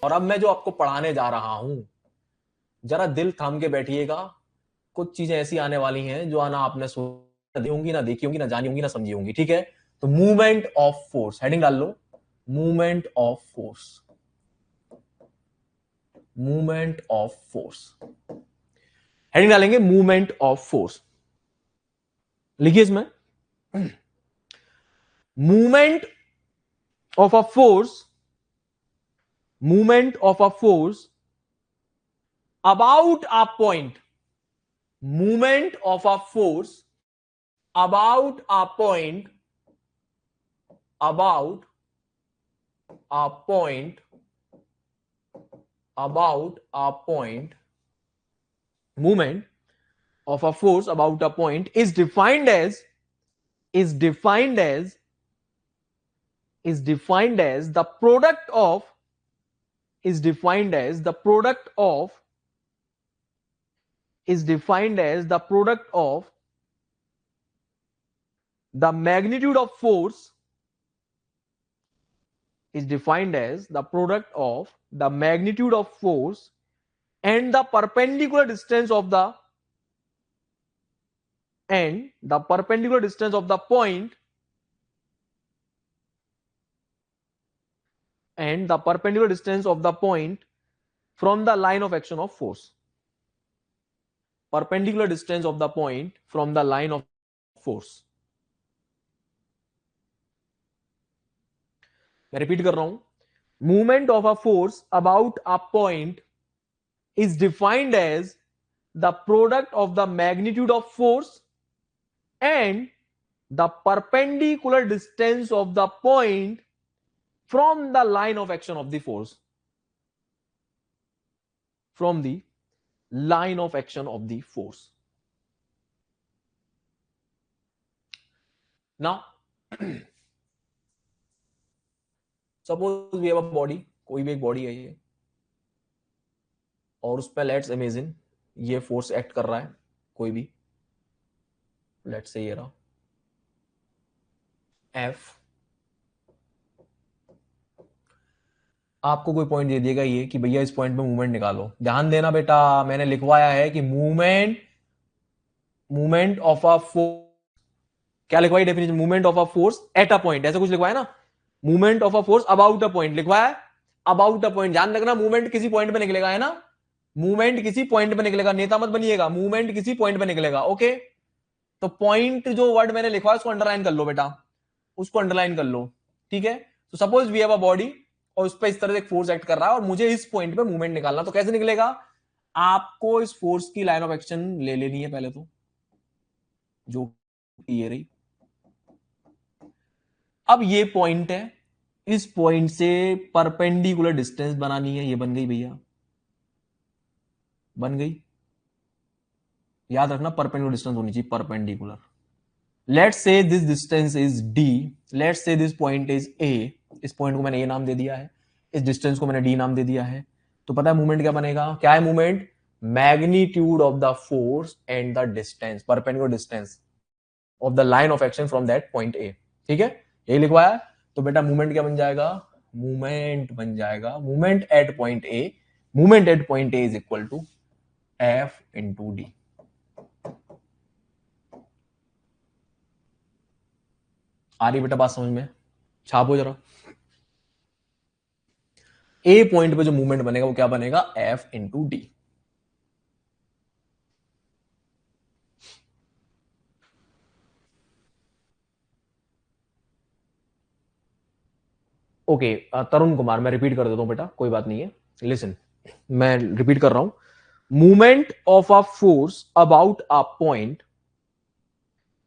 और अब मैं जो आपको पढ़ाने जा रहा हूं, जरा दिल थाम के बैठिएगा। कुछ चीजें ऐसी आने वाली हैं जो आना आपने सुनी होंगी, ना देखी होंगी, ना जानी होंगी, ना समझी होंगी। ठीक है, तो मूवमेंट ऑफ फोर्स, हेडिंग डाल लो, movement of force, movement of force, heading डालेंगे मूवमेंट ऑफ फोर्स। लिखिए इसमें, movement of a force, movement of a force about a point, movement of a force about a point, about a point, about a point, movement of a force about a point is defined as, is defined as, is defined as the product of, is defined as the product of, is defined as the product of the magnitude of force, is defined as the product of the magnitude of force and the perpendicular distance of the, and the perpendicular distance of the point, and the perpendicular distance of the point from the line of action of force, perpendicular distance of the point from the line of force। मैं repeat कर रहा हूं, movement of a force about a point is defined as the product of the magnitude of force and the perpendicular distance of the point from the line of action of the force, from the line of action of the force। Now suppose we have a body, कोई भी एक body है ये, और उस पर let's imagine ये force act कर रहा है, कोई भी, लेट्स से ये रहा एफ। आपको कोई पॉइंट दे दिएगा ये कि भैया इस पॉइंट पे मूवमेंट निकालो। ध्यान देना बेटा, मैंने लिखवाया है कि movement, movement of a force, क्या लिखवाई definition, movement of a force at a point, ऐसा कुछ लिखवाया ना। Movement of a force about a point लिखवाया, अबाउट अ पॉइंट। ध्यान रखना, मूवमेंट किसी पॉइंट पे निकलेगा, है ना, मूवमेंट किसी पॉइंट पे निकलेगा, नेता मत बनिएगा, मूवमेंट किसी पॉइंट पे निकलेगा। ओके, तो पॉइंट जो वर्ड मैंने लिखा है उसको अंडरलाइन कर लो बेटा, उसको अंडरलाइन कर लो। ठीक है, तो suppose we have a body और उस पर इस तरह से एक फोर्स एक्ट कर रहा है और मुझे इस पॉइंट पे मूवमेंट निकालना, तो कैसे निकलेगा? आपको इस फोर्स की लाइन ऑफ एक्शन ले लेनी है पहले तो, जो ये रही। अब ये पॉइंट है, इस पॉइंट से परपेंडिकुलर डिस्टेंस बनानी है, ये बन गई भैया, बन गई। याद रखना परपेंडिकुलर डिस्टेंस होनी चाहिए, perpendicular. Let's say this distance is D, let's say this point is ए, इस पॉइंट को मैंने ए नाम दे दिया है, इस डिस्टेंस को मैंने डी नाम दे दिया है। तो पता है मूवमेंट क्या बनेगा? क्या है movement? Magnitude of the force and the distance, perpendicular distance of the line of action from that point A. ठीक है, यही लिखवाया है। तो बेटा मूवमेंट क्या बन जाएगा? मूवमेंट बन जाएगा, movement at point A, movement at point A is equal to F into D. आ रही बेटा बात समझ में? छापो जरा, ए पॉइंट पे जो मूवमेंट बनेगा वो क्या बनेगा? F into D. ओके, तरुण कुमार, मैं रिपीट कर देता हूं बेटा, कोई बात नहीं है, लिसन, मैं रिपीट कर रहा हूं। Movement of a force about a point,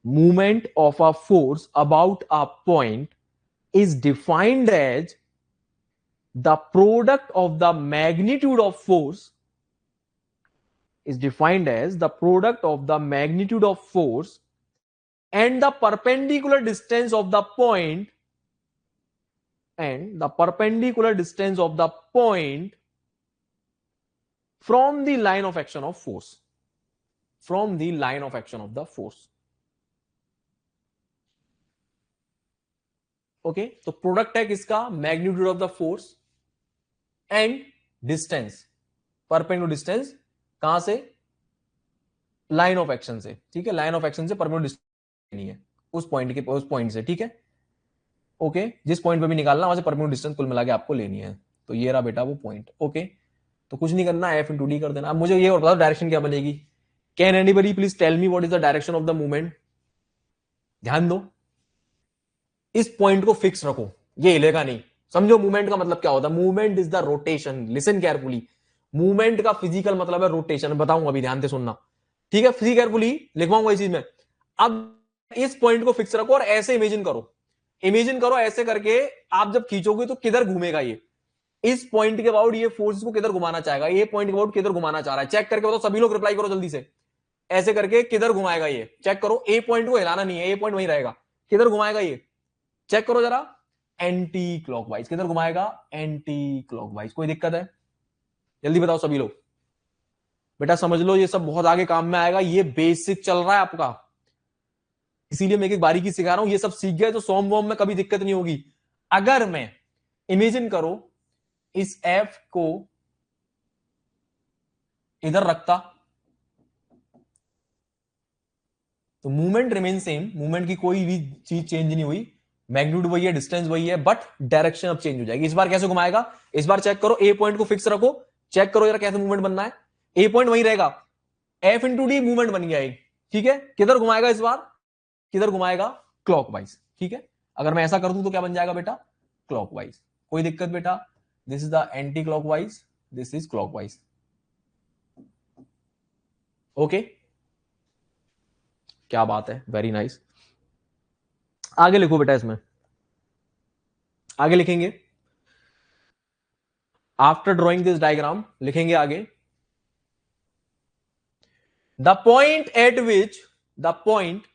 movement of a force about a point is defined as the product of the magnitude of force, is defined as the product of the magnitude of force and the perpendicular distance of the point, and the perpendicular distance of the point from the line of action of force, from the line of action of the force। Okay, तो product है किसका? Magnitude of the force and distance, perpendicular distance कहां से, line of action से, ठीक है, line of action से perpendicular distance नहीं है उस पॉइंट के, उस पॉइंट से, ठीक है, ओके, जिस पॉइंट पे भी निकालना वहां से परपेंडिकुलर डिस्टेंस कुल मिला के आपको लेनी है। तो ये रहा बेटा वो पॉइंट, ओके। तो कुछ नहीं करना, एफ इंटू डी कर देना। अब मुझे ये और बताओ डायरेक्शन क्या बनेगी। Can anybody please tell me what is the direction of the moment. ध्यान दो, इस पॉइंट को फिक्स रखो, ये हिलेगा नहीं। समझो मूवमेंट का मतलब क्या होता है। Movement is the rotation, listen carefully. Movement का फिजिकल मतलब है रोटेशन, बताऊंगा अभी, ध्यान से सुनना, ठीक है, फिजिकल केयरफुली लिखवाऊंगा इस चीज में। अब इस पॉइंट को फिक्स रखो और ऐसे इमेजिन करो, इमेजिन करो ऐसे करके, आप जब खींचोगे तो किधर घूमेगा ये, इस पॉइंट के अबाउट ये फोर्स को किधर घुमाना चाहेगा, ये पॉइंट के अबाउट किधर घुमाना चाह रहा है, चेक करके बताओ, सभी लोग रिप्लाई करो जल्दी से। ऐसे करके किधर घुमाएगा ये, चेक करो, ए पॉइंट को हिलाना नहीं है, ए पॉइंट वहीं रहेगा, किधर घुमाएगा ये, चेक करो जरा, एंटी क्लॉकवाइज, किधर घुमाएगा, एंटी क्लॉकवाइज। कोई दिक्कत है, जल्दी बताओ सभी लोग। बेटा समझ लो ये सब बहुत आगे काम में आएगा, ये बेसिक चल रहा है आपका, इसीलिए मैं एक बारीकी सिखा रहा हूं, ये सब सीख गए तो सॉम वॉम में कभी दिक्कत नहीं होगी। अगर मैं इमेजिन करो इस एफ को इधर रखता तो मूवमेंट रिमेन सेम, मूवमेंट की कोई भी चीज चेंज नहीं हुई, मैग्नीट्यूड वही है, डिस्टेंस वही है, बट डायरेक्शन अब चेंज हो जाएगी। इस बार कैसे घुमाएगा, इस बार चेक करो, ए पॉइंट को फिक्स रखो, चेक करो जरा कैसे मूवमेंट बनना है, ए पॉइंट वही रहेगा, एफ इंटू डी मूवमेंट बन गया एक, ठीक है, किधर घुमाएगा इस बार, किधर घुमाएगा, क्लॉकवाइज, ठीक है। अगर मैं ऐसा कर दूं तो क्या बन जाएगा बेटा, क्लॉकवाइज। कोई दिक्कत बेटा, this is the anti clockwise, this is clockwise, okay, क्या बात है, वेरी नाइस। आगे लिखो बेटा, इसमें आगे लिखेंगे, आफ्टर ड्रॉइंग दिस डायग्राम लिखेंगे आगे, the point eight which, the point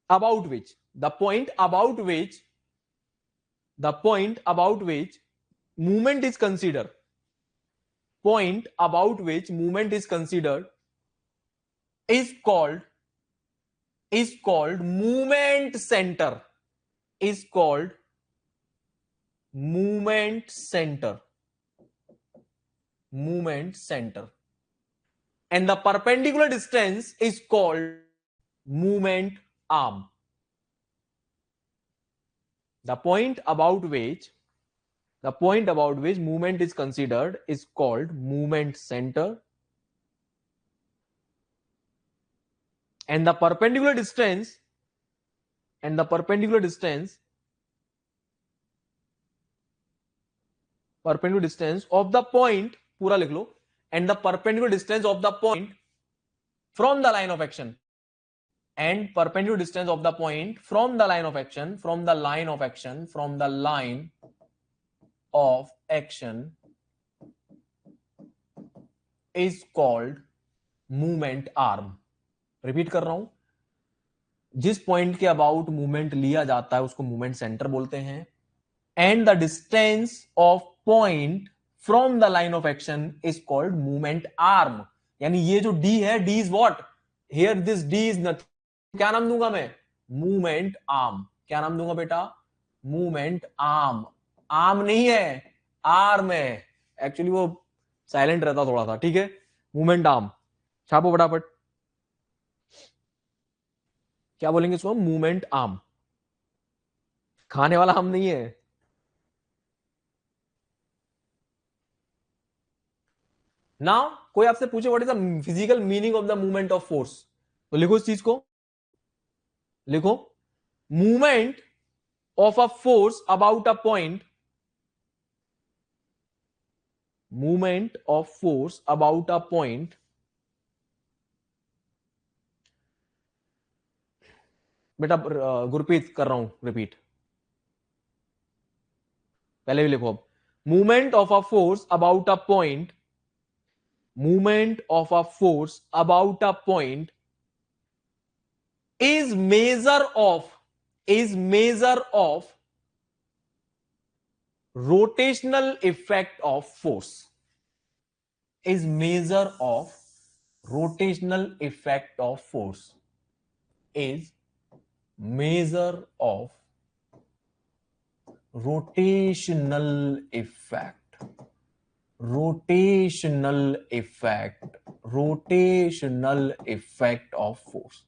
about which, the point about which, the point about which movement is considered, point about which movement is considered is called, is called movement center, is called movement center, movement center, and the perpendicular distance is called movement arm. The point about which, the point about which movement is considered is called movement center, and the perpendicular distance, and the perpendicular distance, perpendicular distance of the point, पूरा लिख लो, and the perpendicular distance of the point from the line of action, and perpendicular distance of the point from the line of action, from the line of action, from the line of action is called movement arm. Repeat कर रहा हूं, जिस point के about movement लिया जाता है उसको movement centre बोलते हैं, and the distance of point from the line of action is called movement arm. यानी ये जो डी है, D is what, here this D is nothing, क्या नाम दूंगा मैं, मूवमेंट आर्म। क्या नाम दूंगा बेटा, मूवमेंट आर्म। आर्म नहीं है, आर्म है, एक्चुअली वो साइलेंट रहता थोड़ा सा, ठीक है, मूवमेंट आर्म, छापो फटाफट, क्या बोलेंगे इसको, मूवमेंट आर्म, खाने वाला हम नहीं है। नाउ कोई आपसे पूछे what is the physical meaning of the moment of force, तो लिखो इस चीज को, लिखो, movement of a force about a point, movement of force about a point बेटा, गुरप्रीत कर रहा हूं रिपीट, पहले भी लिखो अब, movement of a force about a point, movement of a force about a point is measure of, is measure of rotational effect of force, is measure of rotational effect of force, is measure of rotational effect, rotational effect, rotational effect of force.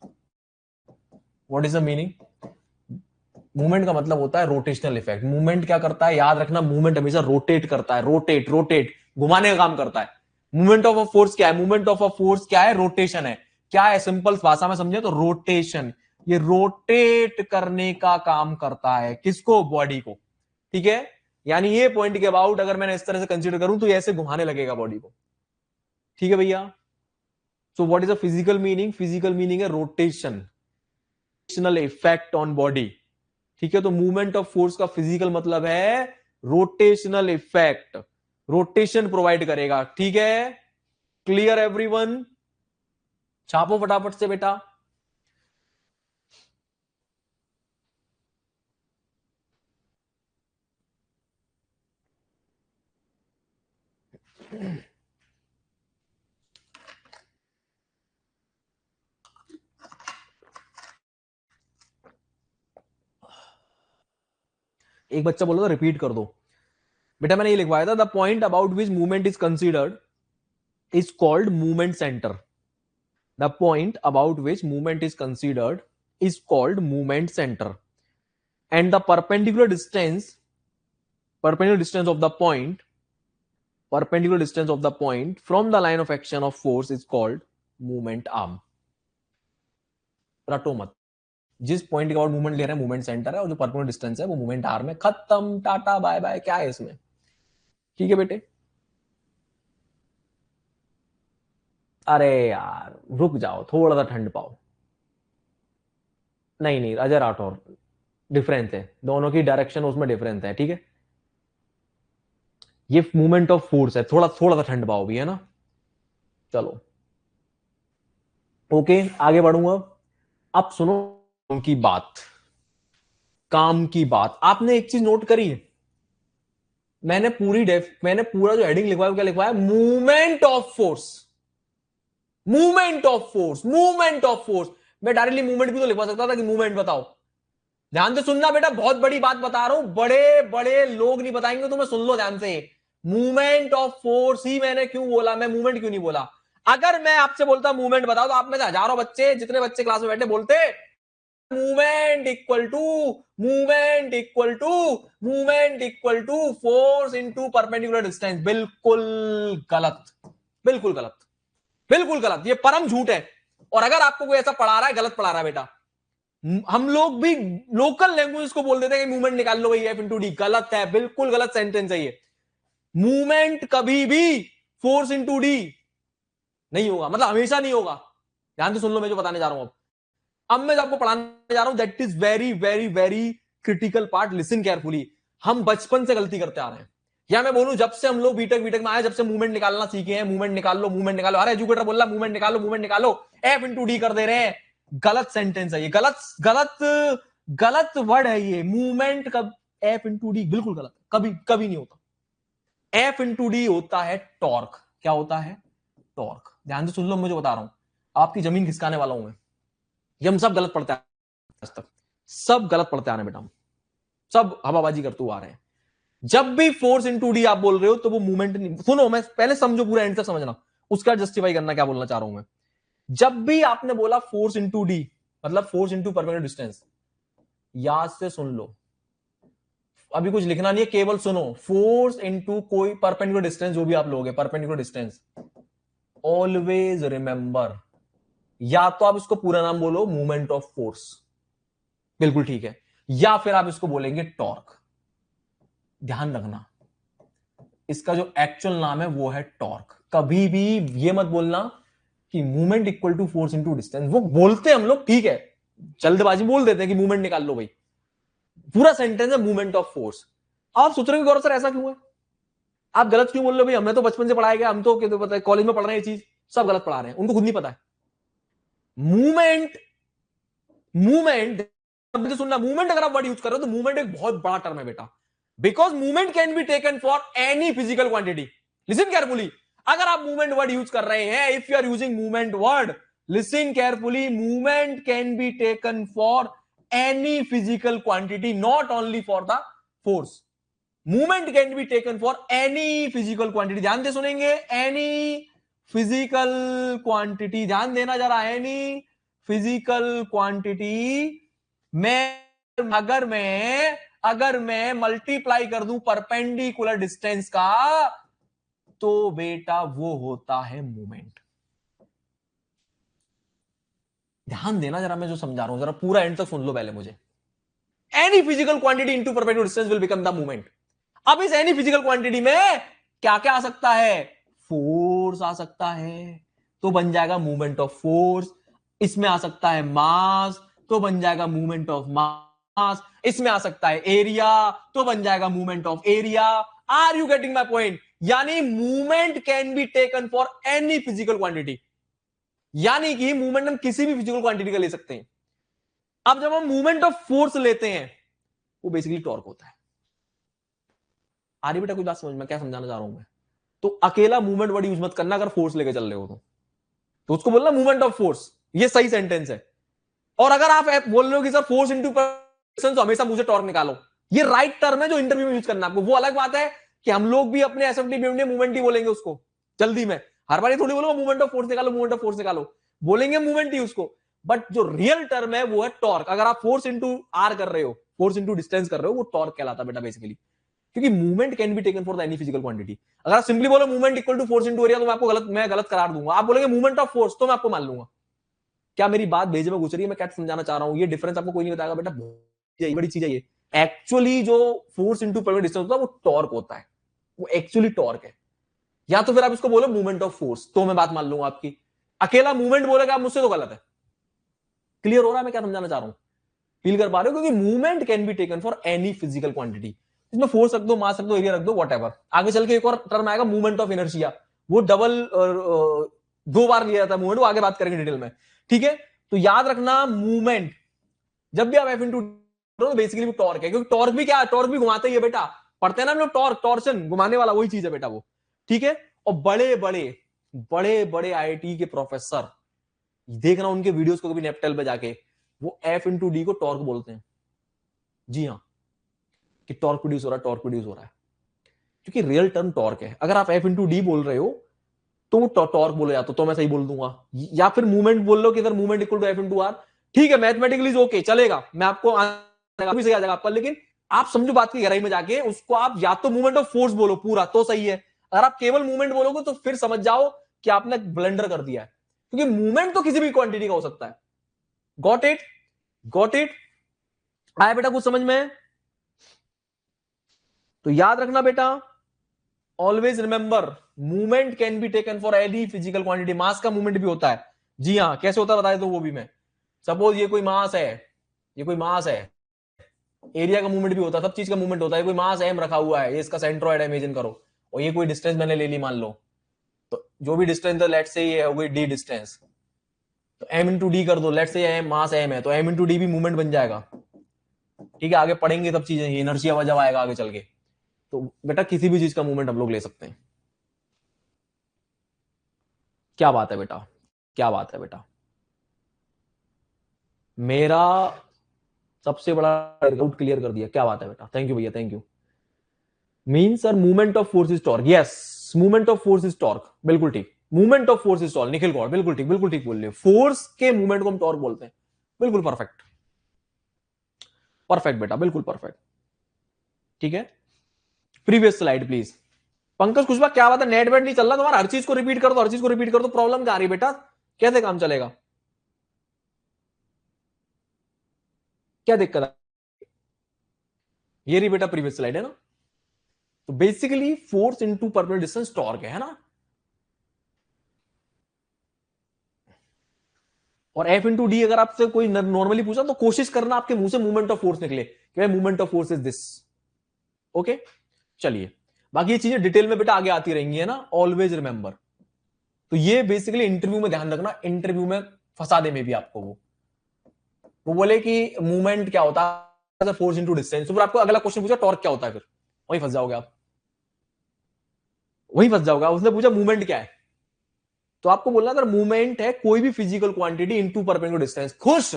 What is the meaning? Movement का मतलब होता है rotational effect. Movement क्या करता है, याद रखना, movement हमेशा रोटेट करता है. रोटेट, रोटेट, घुमाने का काम करता है. मूवमेंट ऑफ अ फोर्स क्या है? मूवमेंट ऑफ अ फोर्स क्या है? रोटेशन है. क्या है? सिंपल भाषा में समझे तो रोटेशन. ये रोटेट करने का काम करता है. किसको? बॉडी को. ठीक है. यानी ये पॉइंट के अबाउट अगर मैंने इस तरह से कंसीडर करूं तो ये ऐसे घुमाने लगेगा बॉडी को. ठीक है भैया. So what is the physical meaning? Physical meaning है रोटेशन, इफेक्ट ऑन बॉडी. ठीक है. तो मूवमेंट ऑफ फोर्स का फिजिकल मतलब है रोटेशनल इफेक्ट, रोटेशन प्रोवाइड करेगा. ठीक है. Clear everyone? छापो फटाफट से बेटा. एक बच्चा बोला था रिपीट कर दो. बेटा मैंने ये लिखवाया था, the point about which movement is considered is called movement center. The point about which movement is considered is called movement center. And the perpendicular distance of the point, from the line of action of force is called movement arm. रटो मत. जिस point के बाद movement ले रहे हैं movement centre है, और जो परपेंडिकुलर डिस्टेंस है वो मूवमेंट आर्म है. खत्म, टाटा बाय बाय. क्या है इसमें? ठीक है बेटे. अरे यार रुक जाओ, थोड़ा सा ठंड पाओ. नहीं नहीं अजय राठौर, डिफरेंस है दोनों की, डायरेक्शन उसमें डिफरेंस है. ठीक है. ये मूवमेंट ऑफ फोर्स है. थोड़ा थोड़ा सा ठंड पाओ भी, है ना. चलो ओके, आगे बढ़ूंगा. अब सुनो उनकी बात, काम की बात. आपने एक चीज नोट करी है, मैंने पूरा जो हेडिंग लिखवाया क्या लिखवाया? Movement of force, movement of force, movement of force. मैं डायरेक्टली मूवमेंट भी तो लिखवा सकता था कि मूवमेंट बताओ. ध्यान से सुनना बेटा, बहुत बड़ी बात बता रहा हूं, बड़े बड़े लोग नहीं बताएंगे, तुम्हें सुन लो ध्यान से. मूवमेंट ऑफ फोर्स ही मैंने क्यों बोला, मैं मूवमेंट क्यों नहीं बोला? अगर मैं आपसे बोलता मूवमेंट बताओ तो आप में से हजारों बच्चे, जितने बच्चे क्लास में बैठे, बोलते moment equal to, moment equal to, moment equal to force into perpendicular distance. बिल्कुल गलत, बिल्कुल गलत, बिल्कुल गलत. ये परम झूठ है. और अगर आपको कोई ऐसा पढ़ा रहा है, गलत पढ़ा रहा है बेटा. हम लोग भी लोकल लैंग्वेज को बोल देते हैं कि मूवमेंट निकाल लो भाई, एफ इंटू डी. गलत है, बिल्कुल गलत सेंटेंस है ये. मूवमेंट कभी भी फोर्स इंटू डी नहीं होगा, मतलब हमेशा नहीं होगा. ध्यान से सुन लो मैं जो बताने जा रहा हूं. अब मैं आपको पढ़ाने जा रहा हूं, that is very very very critical part. Listen carefully. हम बचपन से गलती करते आ रहे हैं. या मैं बोलूं जब से हम लोग बीटेक बीटेक में आए, जब से मूवमेंट निकालना सीखे हैं, मूवमेंट निकाल लो, मूवमेंट निकालो. हर एजुकेटर बोल रहा है मूवमेंट निकालो, मूवमेंट निकालो, एफ इंटू डी कर दे रहे हैं. गलत सेंटेंस है ये, गलत गलत गलत वर्ड है ये. मूवमेंट कब एफ इंटू डी, बिल्कुल गलत, कभी कभी नहीं होता. एफ इंटू डी होता है टॉर्क. क्या होता है? टॉर्क. ध्यान से सुन लो मैं जो बता रहा हूं, आपकी जमीन खिसकाने वाला हूं मैं. ये हम सब गलत पढ़ते हैं आज तक, सब गलत पढ़ते आ रहे हैं बेटा. हम सब हवाबाजी करते हुए आ रहे हैं. जब भी फोर्स इंटू डी आप बोल रहे हो तो वो मूवमेंट नहीं. सुनो, मैं पहले समझो, पूरा एंड तक समझना, उसका जस्टिफाई करना क्या बोलना चाह रहा हूं मैं. जब भी आपने बोला फोर्स इंटू डी, मतलब फोर्स इंटू परपेंडिकुलर डिस्टेंस, याद से सुन लो, अभी कुछ लिखना नहीं है, केवल सुनो. फोर्स इंटू कोई परपेंडिकुलर डिस्टेंस, जो भी आप लोगे परपेंडिकुलर डिस्टेंस, ऑलवेज रिमेंबर, या तो आप इसको पूरा नाम बोलो मूवमेंट ऑफ फोर्स, बिल्कुल ठीक है, या फिर आप इसको बोलेंगे टॉर्क. ध्यान रखना, इसका जो एक्चुअल नाम है वो है टॉर्क. कभी भी ये मत बोलना कि moment equal to force into distance. वो बोलते हैं हम लोग, ठीक है, जल्दबाजी बोल देते हैं कि मूवमेंट निकाल लो भाई. पूरा सेंटेंस है मूवमेंट ऑफ फोर्स. आप सोच रहे हो गौरव सर ऐसा क्यों है, आप गलत क्यों बोल रहे हो भाई? हमें तो बचपन से पढ़ाया गया, हम तो पता है कॉलेज में पढ़ रहे हैं ये चीज, सब गलत पढ़ा रहे हैं, उनको खुद नहीं पता है. मूवमेंट, मूवमेंट सुनना, मूवमेंट अगर आप वर्ड यूज कर रहे हो तो मूवमेंट एक बहुत बड़ा टर्म है बेटा. Because moment can be taken for any physical quantity. Listen carefully. अगर आप मूवमेंट वर्ड यूज कर रहे हैं, if you are using moment word, listen carefully, moment can be taken for any physical quantity, not only for the force, moment can be taken for any physical quantity, ध्यान दे सुनेंगे, any physical quantity, ध्यान देना जरा, any physical quantity में अगर मैं multiply कर दूं परपेंडिकुलर डिस्टेंस का, तो बेटा वो होता है मूवमेंट। ध्यान देना जरा, मैं जो समझा रहा हूं जरा पूरा एंड तक सुन लो पहले मुझे। Any physical quantity into perpendicular distance will become the movement. अब इस एनी फिजिकल क्वांटिटी में क्या क्या आ सकता है? फोर्स आ सकता है, तो बन जाएगा मूवमेंट ऑफ फोर्स। इसमें आ सकता है मास, तो बन जाएगा मूवमेंट ऑफ मास। इसमें आ सकता है एरिया, तो बन जाएगा movement of area. Are you getting my point? यानी movement can be taken for any physical quantity, यानी कि मूवमेंट हम किसी भी फिजिकल क्वांटिटी का ले सकते हैं। अब जब हम मूवमेंट ऑफ फोर्स लेते हैं, वो बेसिकली टॉर्क होता है। आ रही बेटा कोई बात समझ में? क्या समझाना चाह रहा हूं मैं? तो अकेला मूवमेंट वर्ड यूज मत करना अगर फोर्स लेके चल रहे हो तो उसको बोलना मूवमेंट ऑफ फोर्स, ये सही सेंटेंस है। और अगर आप बोल रहे हो कि सर फोर्स इंटू पर्सन, तो हमेशा मुझे टॉर्क निकालो, ये राइट टर्म है जो इंटरव्यू में यूज करना आपको। वो अलग बात है कि हम लोग भी अपने एसएफटी में मूवमेंट ही बोलेंगे उसको जल्दी में, हर बार थोड़ी बोलो मूवमेंट ऑफ फोर्स निकालो, मूवमेंट ऑफ फोर्स निकालो, बोलेंगे मूवमेंट ही उसको। बट जो रियल टर्म है वो है टॉर्क। अगर आप फोर्स इंटू आर कर रहे हो, फोर्स इंटू डिस्टेंस कर रहे हो, वो टॉर्क कहलाता है बेटा बेसिकली। क्योंकि moment can be taken for the any physical quantity. अगर आप सिंपली बोलो moment equal to force into area, तो मैं गलत करार दूंगा। आप बोलेंगे मूवमेंट ऑफ फोर्स, तो मैं आपको मान लूंगा। क्या मेरी बात भेजे में घुस रही है? मैं क्या समझाना चाह रहा हूं, ये डिफरेंस आपको कोई नहीं बताएगा बेटा, बड़ी चीज है ये। एक्चुअली जो फोर्स इंटू परपेंडिकुलर डिस्टेंस होता है वो टॉर्क होता है, वो एक्चुअली टॉर्क है। या तो फिर आप इसको बोलो मूवमेंट ऑफ फोर्स, तो मैं बात मान लूंगा आपकी। अकेला मूवमेंट बोलेगा आप मुझसे, तो गलत है। क्लियर हो रहा है मैं क्या समझाना चाह रहा हूं? फील कर पा रहे हो? क्योंकि moment can be taken for any physical quantity. इसमें फोर्स रख दो, मास रख दो, एरिया रख दो, वॉट। आगे चल के एक और टर्म आएगा मूवमेंट ऑफ इनर्शिया, वो डबल दो बार लिया जाता है मूवमेंट, वो आगे बात करेंगे डिटेल में, ठीक है? तो याद रखना मूवमेंट जब भी आप एफ इंटू तो बेसिकली वो टॉर्क है, क्योंकि टॉर्क भी क्या है, टॉर्क भी घुमाता ही है बेटा। पढ़ते हैं ना हम लोग टॉर्क, टॉर्शन, घुमाने वाला, वही चीज है बेटा वो, ठीक है? और बड़े आईआईटी के प्रोफेसर, देखना उनके वीडियोस को कभी नेपटेल पे जाके, वो एफ इंटू डी को टॉर्क बोलते हैं। जी हाँ, कि टॉर्क प्रोड्यूस हो रहा है, टॉर्क प्रोड्यूस हो रहा है, क्योंकि रियल टर्म टॉर्क है। अगर आप एफ इंटू डी बोल रहे हो तो वो टॉर्क बोलो, या तो मैं सही बोल दूंगा, या फिर मूवमेंट बोल लो कि अगर moment equal to F into R, ठीक है, मैथमेटिकली ओके चलेगा, मैं आपको भी सही आ जाएगा आपका। लेकिन आप समझो बात की गहराई में जाके, उसको आप या तो मूवमेंट ऑफ फोर्स बोलो पूरा, तो सही है। अगर आप केवल मूवमेंट बोलोगे तो फिर समझ जाओ कि आपने ब्लंडर कर दिया है, क्योंकि मूवमेंट तो किसी भी क्वांटिटी का हो सकता है। Got it? Got it? आया बेटा कुछ समझ में? तो याद रखना बेटा, always remember, movement can be taken for any physical quantity. Mass का मूवमेंट भी होता है। जी हाँ, कैसे होता है बताए तो वो भी मैं, सपोज ये कोई मास है, ये कोई मास है, एरिया का मूवमेंट भी होता है, सब चीज का मूवमेंट होता है। कोई मास एम रखा हुआ है, ये इसका सेंट्रोइड इमेजिन करो, और ये कोई डिस्टेंस मैंने ले ली मान लो, तो जो भी डिस्टेंस लेट से ये हो गई डी डिस्टेंस, तो एम इंटू डी कर दो, लेट से एम मास एम है, तो एम इंटू डी भी मूवमेंट बन जाएगा। ठीक है, आगे पढ़ेंगे सब चीजें, इनर्शिया जब आएगा आगे चल के, तो बेटा किसी भी चीज का मूवमेंट हम लोग ले सकते हैं। क्या बात है बेटा, क्या बात है बेटा? मेरा सबसे बड़ा डाउट क्लियर कर दिया, क्या बात है बेटा, थैंक यू भैया, thank you. Mean sir moment of force is torque, yes moment of force is torque, बिल्कुल ठीक। Moment of force is torque, Nikhil Gaur, बिल्कुल ठीक, बिल्कुल ठीक बोल रहे हो। फोर्स के मूवमेंट को हम टॉर्क बोलते हैं, बिल्कुल परफेक्ट, परफेक्ट बेटा, बिल्कुल परफेक्ट, ठीक है? Previous slide please. Pankaj Kushwaha, क्या बात है, नेट वेट नहीं चल रहा तुम्हारा? हर चीज को रिपीट कर दो, हर चीज को रिपीट कर दो, प्रॉब्लम क्या आ रही है बेटा? कैसे काम चलेगा? क्या दिक्कत है? ये रही बेटा प्रीवियस स्लाइड, है ना? तो basically force into perpendicular distance torque है ना? और एफ इंटू डी अगर आपसे कोई नॉर्मली पूछा तो कोशिश करना आपके मुंह से मूवमेंट ऑफ फोर्स निकले कि movement of force is this. Okay, चलिए, बाकी ये चीजें डिटेल में बेटा आगे आती रहेंगी, है ना? Always remember. तो ये बेसिकली इंटरव्यू में ध्यान रखना, इंटरव्यू में फंसा दे में भी आपको, वो बोले कि मूवमेंट क्या होता है, फोर्स इंटू डिस्टेंस, तो फिर आपको अगला क्वेश्चन पूछा टॉर्क क्या होता है, फिर वहीं फंस जाओगे आप, वहीं फंस जाओगे। उसने पूछा मूवमेंट क्या है, तो आपको बोलना अगर मूवमेंट है कोई भी physical quantity into perpendicular distance, खुश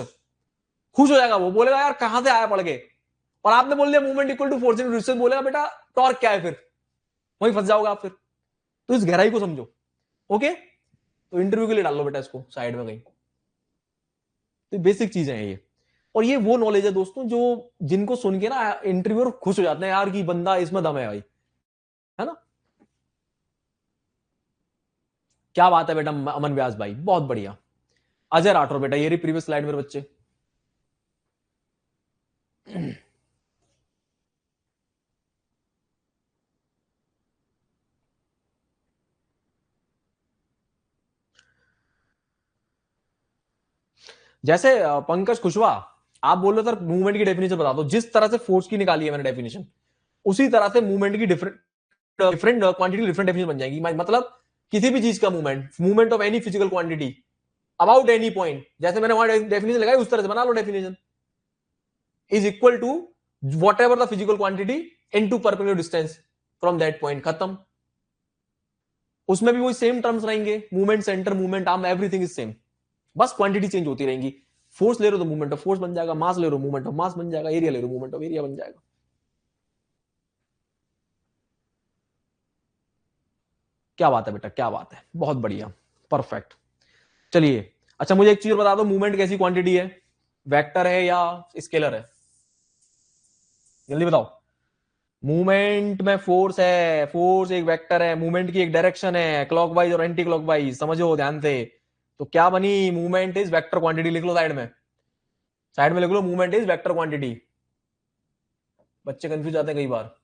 खुश हो जाएगा, वो बोलेगा यार कहां से आया पढ़ के, और आपने बोल दिया moment equal to force into distance, बोलेगा बेटा टॉर्क क्या है, फिर वहीं फंस जाओगे आप फिर। तो इस गहराई को समझो। ओके, तो इंटरव्यू के लिए डाल लो बेटा इसको साइड में कहीं। तो बेसिक चीजें हैं ये, और ये वो नॉलेज है दोस्तों जो जिनको सुन के ना इंटरव्यूअर खुश हो जाते हैं यार कि बंदा इसमें दम है भाई, है ना। क्या बात है बेटा अमन व्यास भाई, बहुत बढ़िया। अजय राठौर बेटा, ये रही प्रीवियस स्लाइड मेरे बच्चे। जैसे पंकज कुशवाहा, आप बोल रहे हो सर मूवमेंट की डेफिनेशन बता दो, जिस तरह से फोर्स की निकाली है मैंने डेफिनेशन, उसी तरह से मूवमेंट की different different quantity different definition बन जाएगी। मतलब किसी भी चीज का movement, movement of any physical quantity about any point, जैसे मैंने वहां डेफिनेशन लगाई उस तरह से बना लो definition, is equal to whatever the physical quantity into perpendicular distance from that point, खत्म। उसमें भी वही सेम टर्म्स रहेंगे, movement centre, movement arm, everything is same, बस क्वांटिटी चेंज होती रहेंगी। फोर्स ले रहे हो तो मूवमेंट ऑफ फोर्स बन जाएगा, मास ले रहे हो मूवमेंट ऑफ मास बन जाएगा, एरिया ले रहे हो मूवमेंट ऑफ एरिया बन जाएगा। क्या बात है बेटा, क्या बात है, बहुत बढ़िया, परफेक्ट। चलिए, अच्छा मुझे एक चीज बता दो, मूवमेंट कैसी क्वांटिटी है, वेक्टर है या स्केलर है, जल्दी बताओ। मूवमेंट में फोर्स है, फोर्स एक वेक्टर है, मूवमेंट की एक डायरेक्शन है, क्लॉकवाइज और एंटी क्लॉकवाइज, समझो ध्यान से। तो क्या बनी, मूवमेंट इज वेक्टर क्वांटिटी, लिख लो साइड में, साइड में लिख लो मूवमेंट इज वेक्टर क्वांटिटी। बच्चे कंफ्यूज आते हैं कई बार,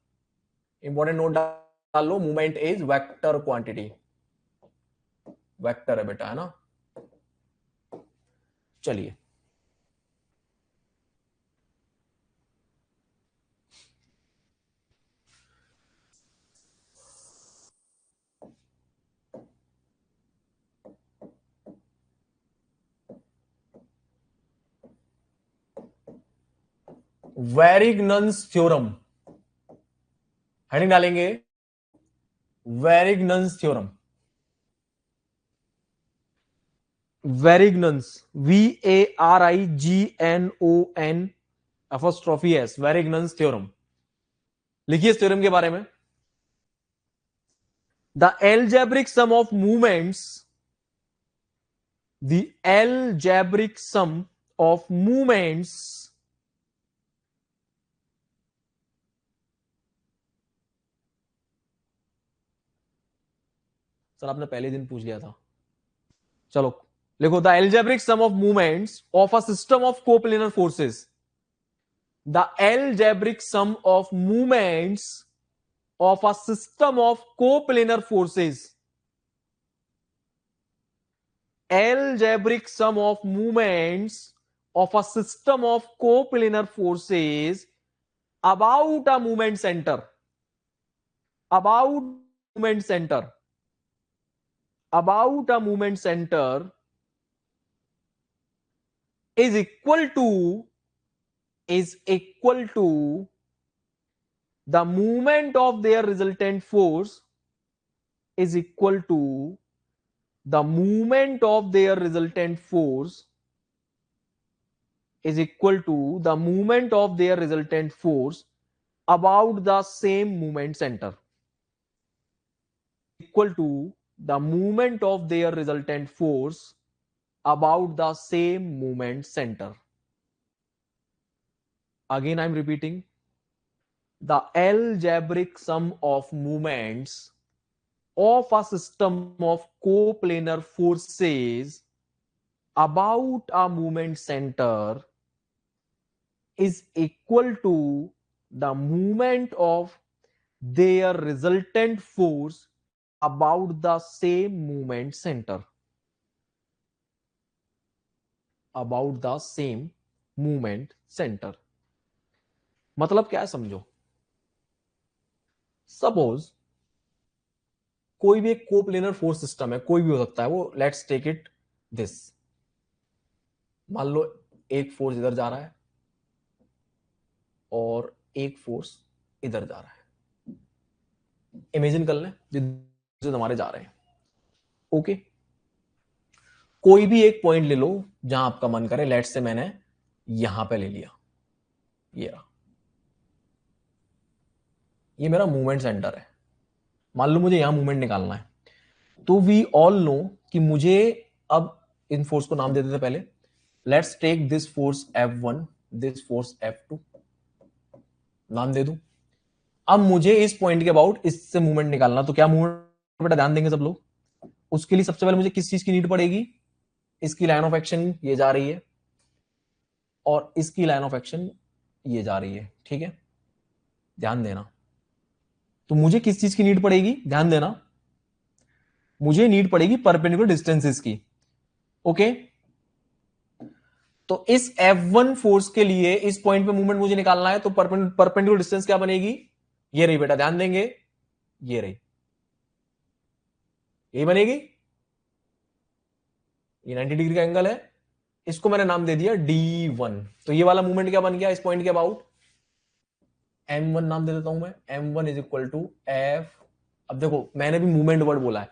इंपॉर्टेंट नोट डाल लो, movement is vector quantity, vector है बेटा, है ना। चलिए, वेरिग्नन्स थ्योरम, हेडिंग डालेंगे Varignon's theorem, Varignon's, VARIGNON apostrophe S, Varignon's theorem. लिखिए इस थ्योरम के बारे में, the algebraic sum of movements, the algebraic sum of movements sir आपने पहले दिन पूछ लिया था, चलो लिखो, the algebraic sum of movements of a system of coplanar forces, the algebraic sum of moments of a system of coplanar forces, algebraic sum of moments of a system of coplanar forces about a moment center, about moment center, about a moment center is equal to the moment of their resultant force, is equal to the moment of their resultant force, is equal to the moment of their resultant force about the same moment center, equal to the moment of their resultant force about the same moment center. Again I am repeating, the algebraic sum of moments of a system of coplanar forces about a moment center is equal to the moment of their resultant force about the same moment center, about the same moment center। मतलब क्या है समझो, suppose कोई भी एक coplanar force system है, कोई भी हो सकता है वो, लेट्स टेक इट दिस, मान लो एक फोर्स इधर जा रहा है और एक फोर्स इधर जा रहा है, इमेजिन कर लें जिधर हमारे जा रहे हैं। ओके, कोई भी एक पॉइंट ले लो जहां आपका मन करे, लेट्स से मैंने यहां पे ले लिया, ये रहा, ये मेरा मूवमेंट सेंटर है, मान लो मुझे यहां मूवमेंट निकालना है, तो वी ऑल नो कि मुझे अब इन फोर्स को नाम दे देते पहले। Let's take this force F1, this force F2, नाम दे दूं। अब मुझे इस पॉइंट के अबाउट इससे मूवमेंट निकालना, तो क्या मूवमेंट बेटा ध्यान देंगे सब लोग। उसके लिए सबसे पहले मुझे किस चीज की नीड पड़ेगी, इसकी लाइन ऑफ एक्शन ये जा रही है और इसकी लाइन ऑफ एक्शन ये जा रही है, ठीक है, ध्यान देना। तो मुझे किस चीज की नीड पड़ेगी, ध्यान देना, मुझे नीड पड़ेगी परपेंडिकुलर डिस्टेंसेस की। ओके, तो इस F1 फोर्स के लिए इस पॉइंट पे मूवमेंट मुझे निकालना है, तो परपेंडिकुलर डिस्टेंस क्या बनेगी, ये रही बेटा, ध्यान देंगे, ये रही, यही बनेगी, ये 90 डिग्री का एंगल है, इसको मैंने नाम दे दिया D1। तो ये वाला मूवमेंट क्या बन गया इस पॉइंट के अबाउट, M1 नाम दे देता हूं मैं, M1 is equal to F। अब देखो मैंने भी मूवमेंट वर्ड बोला है,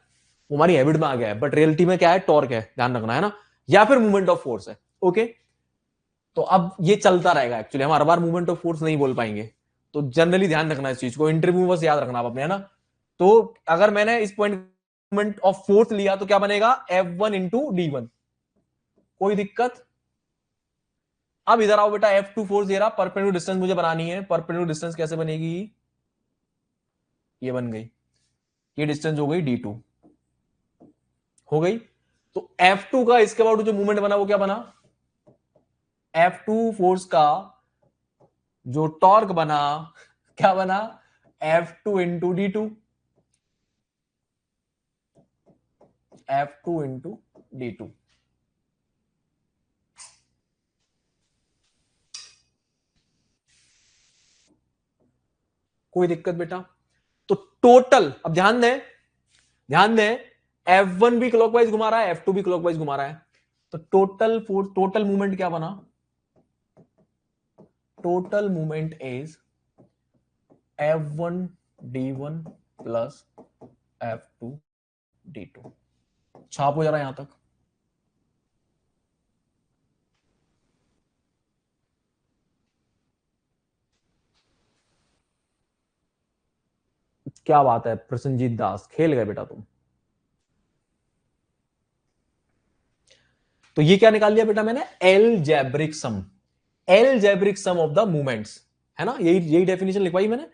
वो हमारी हैबिट में आ गया है, बट रियलिटी में क्या है, टॉर्क है, ध्यान रखना है ना, या फिर मूवमेंट ऑफ फोर्स है। ओके, तो अब ये चलता रहेगा, एक्चुअली हम हर बार मूवमेंट ऑफ फोर्स नहीं बोल पाएंगे, तो जनरली ध्यान रखना इस चीज को, इंटरव्यू में बस याद रखना आप अपने, है ना। तो अगर मैंने इस पॉइंट मूवमेंट ऑफ फोर्स लिया तो क्या बनेगा, F1 इंटू D1, कोई दिक्कत। अब इधर आओ बेटा, F2 फोर्स दे रहा, परपेंडिकुलर डिस्टेंस मुझे बनानी है, परपेंडिकुलर डिस्टेंस कैसे बनेगी, ये बन गई, ये डिस्टेंस हो गई D2, हो गई। तो F2 का इसके बाद जो मूवमेंट बना वो क्या बना, F2 फोर्स का जो टॉर्क बना, क्या बना, F2 into D2, F2 into D2। कोई दिक्कत बेटा। तो टोटल, अब ध्यान दें, ध्यान दें, F1 भी क्लॉकवाइज घुमा रहा है, F2 भी क्लॉकवाइज घुमा रहा है, तो टोटल फोर्स, टोटल मूवमेंट क्या बना, total movement is F1 D1 plus F2 D2। छाप हो जा रहा है यहां तक, क्या बात है प्रसन्नजीत दास, खेल गए बेटा तुम। तो ये क्या निकाल लिया बेटा मैंने, algebraic sum, algebraic sum of the moments, है ना, यही यही डेफिनेशन लिखवाई मैंने,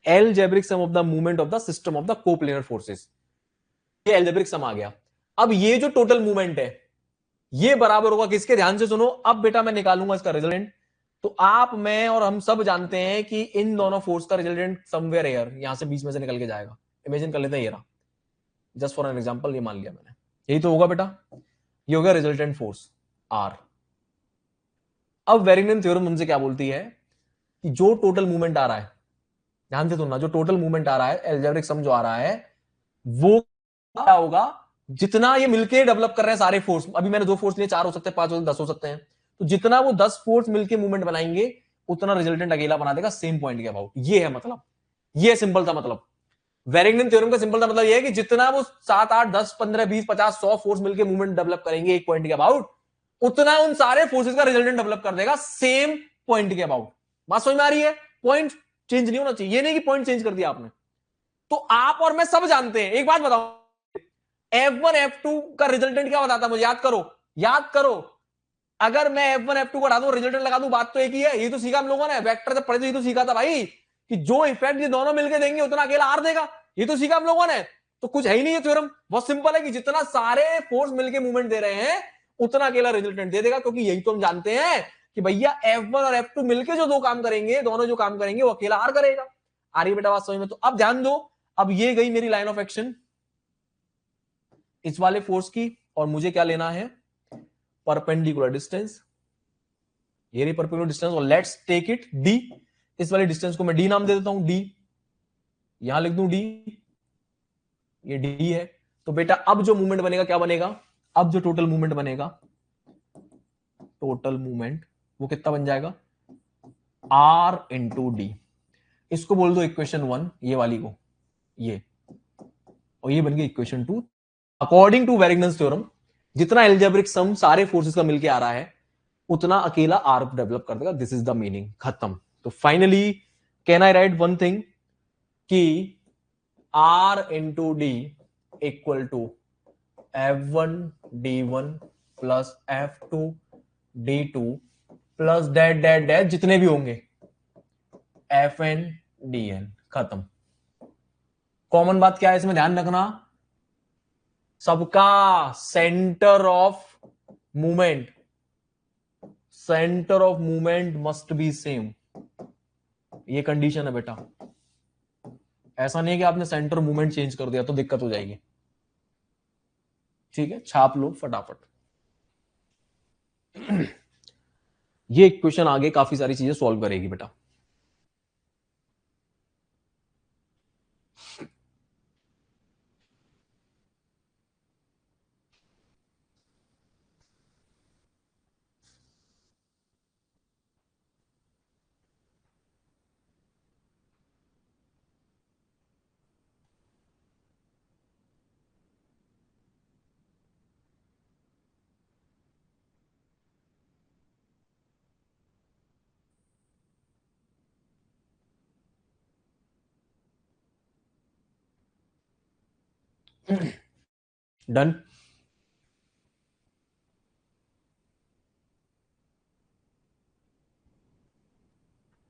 algebraic sum of the moment of the system of the coplanar forces, ये एलजेब्रिक सम आ गया। अब ये जो टोटल मूवमेंट है ये बराबर होगा किसके, ध्यान से सुनो, अब बेटा मैं निकालूंगा इसका रिजल्टेंट। तो आप, मैं और हम सब जानते हैं कि इन दोनों फोर्स का रिजल्टेंट समवेयर एयर यहां से बीच में से निकल के जाएगा, इमेजिन कर लेते हैं, ये रहा, जस्ट फॉर एन एग्जांपल ये मान लिया मैंने, यही तो होगा बेटा, ये हो गया रिजल्टेंट फोर्स आर। अब वेरिंगटन थ्योरम हमसे क्या बोलती है कि जो टोटल मूवमेंट आ रहा है, ध्यान से सुनना, जो टोटल मूवमेंट आ रहा है, एल्जेब्रिक सम जो आ रहा है, वो क्या होगा, जितना ये मिलके डेवलप कर रहे हैं सारे फोर्स, अभी मैंने दो फोर्स लिए, 4 हो सकते हैं, 5 हो सकते हैं, 10 हो सकते हैं, तो जितना वो 10 फोर्स मिलके मूवमेंट बनाएंगे उतना रिजल्टेंट अकेला बना देगा सेम पॉइंट के अबाउट। ये है मतलब, ये सिंपल था मतलब, वेरिंगटन थ्योरम का सिंपल सा मतलब ये है कि जितना वो 7 8 10 15 20 50 100 फोर्स मिलके मूवमेंट डेवलप करेंगे एक पॉइंट के अबाउट, उतना उन सारे फोर्सेस का रिजल्टेंट डेवलप कर देगा सेम पॉइंट के अबाउट। बात समझ में आ रही है, पॉइंट चेंज नहीं होना चाहिए, ये नहीं कि पॉइंट चेंज कर दिया आपने। तो आप और मैं सब जानते हैं, एक बात बताओ, F1 F2 का रिजल्टेंट क्या बताता है मुझे, याद करो, याद करो। अगर मैं F1 F2 को हटा दूं, रिजल्टेंट लगा दूं, बात तो एक ही है, ये तो सीखा हम लोगों ने, वेक्टर जब पढ़े थे ये तो सीखा था भाई, कि जो इफेक्ट ये दोनों मिलकर देंगे उतना अकेला आर देगा, ये तो सीखा हम लोगों ने। तो कुछ है ही नहीं ये थ्योरम, बहुत सिंपल है कि जितना सारे फोर्स मिलकर मूवमेंट दे रहे हैं उतना अकेला रिजल्टेंट दे देगा, क्योंकि यही तो हम जानते हैं कि भैया F1 और F2 मिलकर जो दो काम करेंगे, दोनों जो काम करेंगे वो अकेला आर करेगा। आ रही बेटा बात समझ में। तो अब ध्यान दो, अब ये गई मेरी लाइन ऑफ एक्शन इस वाले फोर्स की, और मुझे क्या लेना है, परपेंडिकुलर डिस्टेंस, ये रही परपेंडिकुलर डिस्टेंस, और लेट्स टेक इट डी, इस वाले डिस्टेंस को मैं डी नाम दे देता हूं, डी, यहां लिख दूं डी, ये डी है। तो बेटा अब जो मूवमेंट बनेगा क्या बनेगा, अब जो टोटल मूवमेंट बनेगा, टोटल मूवमेंट वो कितना बन जाएगा, आर इंटू डी, इसको बोल दो इक्वेशन 1, ये वाली को, ये, और ये बन गई इक्वेशन 2। अकॉर्डिंग टू वेरिंगटन्स थ्योरम जितना एल्जेब्रिक सम सारे फोर्सेस का मिलके आ रहा है उतना अकेला आर डेवलप कर देगा, दिस इज द मीनिंग, खत्म। तो finally can I write one thing, कि R into D equal to F1 D1 plus F2 D2 plus dot dot dot जितने भी होंगे FN DN, खत्म। कॉमन बात क्या है इसमें ध्यान रखना, सबका centre of movement must be same. ये कंडीशन है बेटा। ऐसा नहीं है कि आपने सेंटर मूवमेंट चेंज कर दिया तो दिक्कत हो जाएगी। ठीक है, छाप लो फटाफट। ये एक क्वेश्चन आगे काफी सारी चीजें सॉल्व करेगी बेटा। Done.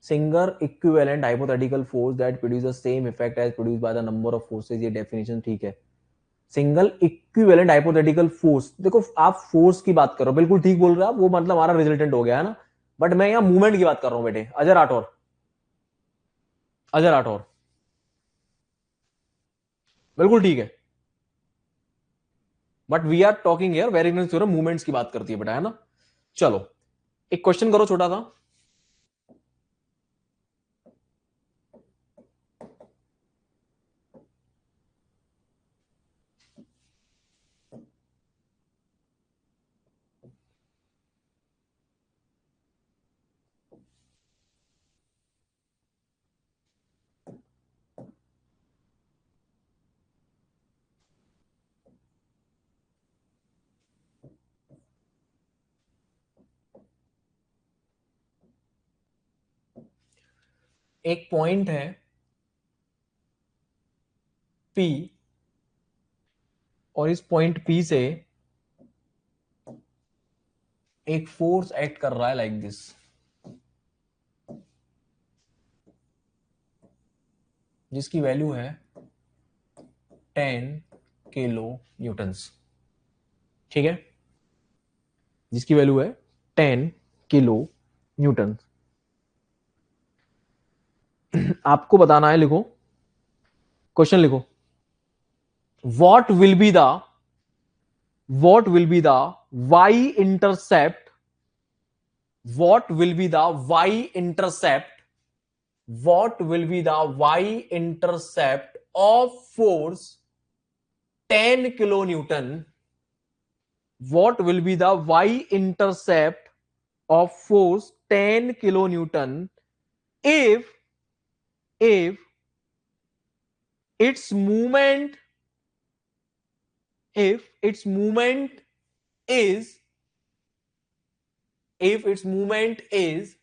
Single equivalent hypothetical force that produce the same effect as produce by the number of forces, ये डेफिनेशन ठीक है। सिंगल इक्विवेलेंट हाइपोथेटिकल फोर्स, देखो आप फोर्स की बात करो, बिल्कुल ठीक बोल रहे हो आप, वो मतलब हमारा रिजल्टेंट हो गया है ना, बट मैं यहां मूवमेंट की बात कर रहा हूं बेटे। अजय राठौर, अजय राठौर, बिल्कुल ठीक है, but we are talking here Varignon's theorem moments की बात करती है बेटा, है ना। चलो एक क्वेश्चन करो छोटा सा। एक पॉइंट है P, और इस पॉइंट P से एक फोर्स एक्ट कर रहा है लाइक दिस, जिसकी वैल्यू है 10 किलो न्यूटन्स। ठीक है, जिसकी वैल्यू है 10 किलो न्यूटन। आपको बताना है, लिखो क्वेश्चन, लिखो what will be the y intercept, what will be the y intercept, what will be the y intercept of force 10 kilonewton, what will be the y intercept of force 10 kilonewton if its movement, if its movement is, if its movement is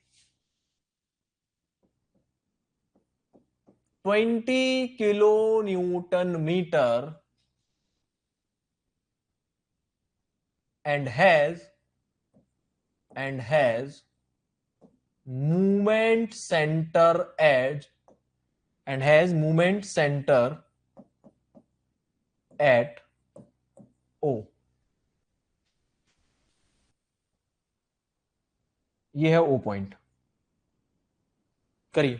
20 kilonewton meter and has movement center at, and has movement center at O। ये है O point. करिए।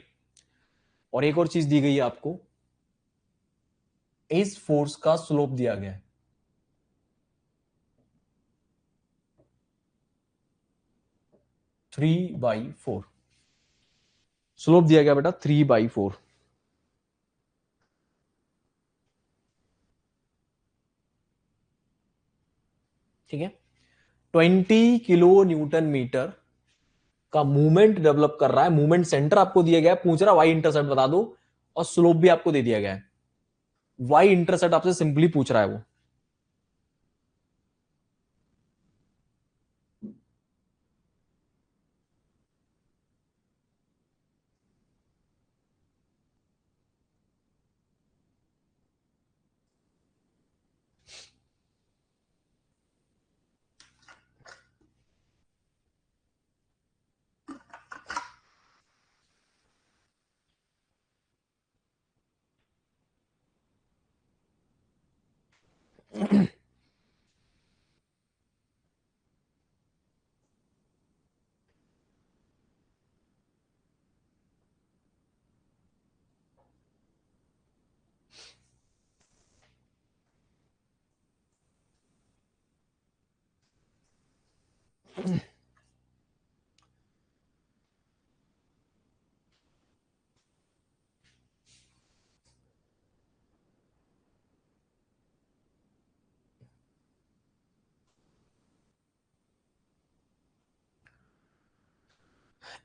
और एक और चीज दी गई है आपको, इस फोर्स का स्लोप दिया गया है 3/4। स्लोप दिया गया बेटा 3/4। ठीक है, 20 किलो न्यूटन मीटर का मूवमेंट डेवलप कर रहा है, मूवमेंट सेंटर आपको दिया गया है, पूछ रहा वाई इंटरसेप्ट बता दो, और स्लोप भी आपको दे दिया गया है। वाई इंटरसेप्ट आपसे सिंपली पूछ रहा है वो।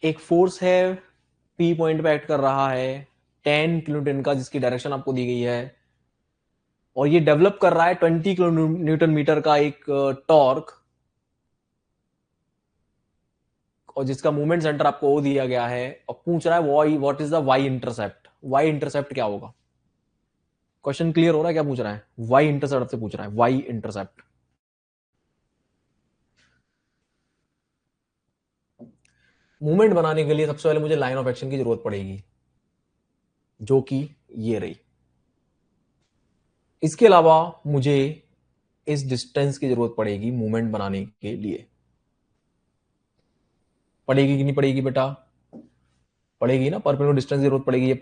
एक फोर्स है पी पॉइंट पे एक्ट कर रहा है 10 किलोन्यूटन का, जिसकी डायरेक्शन आपको दी गई है, और ये डेवलप कर रहा है 20 किलोन्यूटन मीटर का एक टॉर्क, और जिसका मूवमेंट सेंटर आपको ओ दिया गया है, और पूछ रहा है Y what is the Y intercept. Y intercept क्या होगा? क्वेश्चन क्लियर हो रहा है? क्या पूछ रहा है? वाई इंटरसेप्ट से पूछ रहा है, वाई इंटरसेप्ट। मूवमेंट बनाने के लिए सबसे पहले मुझे लाइन ऑफ एक्शन की जरूरत पड़ेगी, जो कि ये रही। इसके अलावा मुझे इस डिस्टेंस की जरूरत पड़ेगी मूवमेंट बनाने के लिए। पड़ेगी कि नहीं पड़ेगी बेटा? पड़ेगी ना। परपेंडिकुलर डिस्टेंस की जरूरत पड़ेगी, ये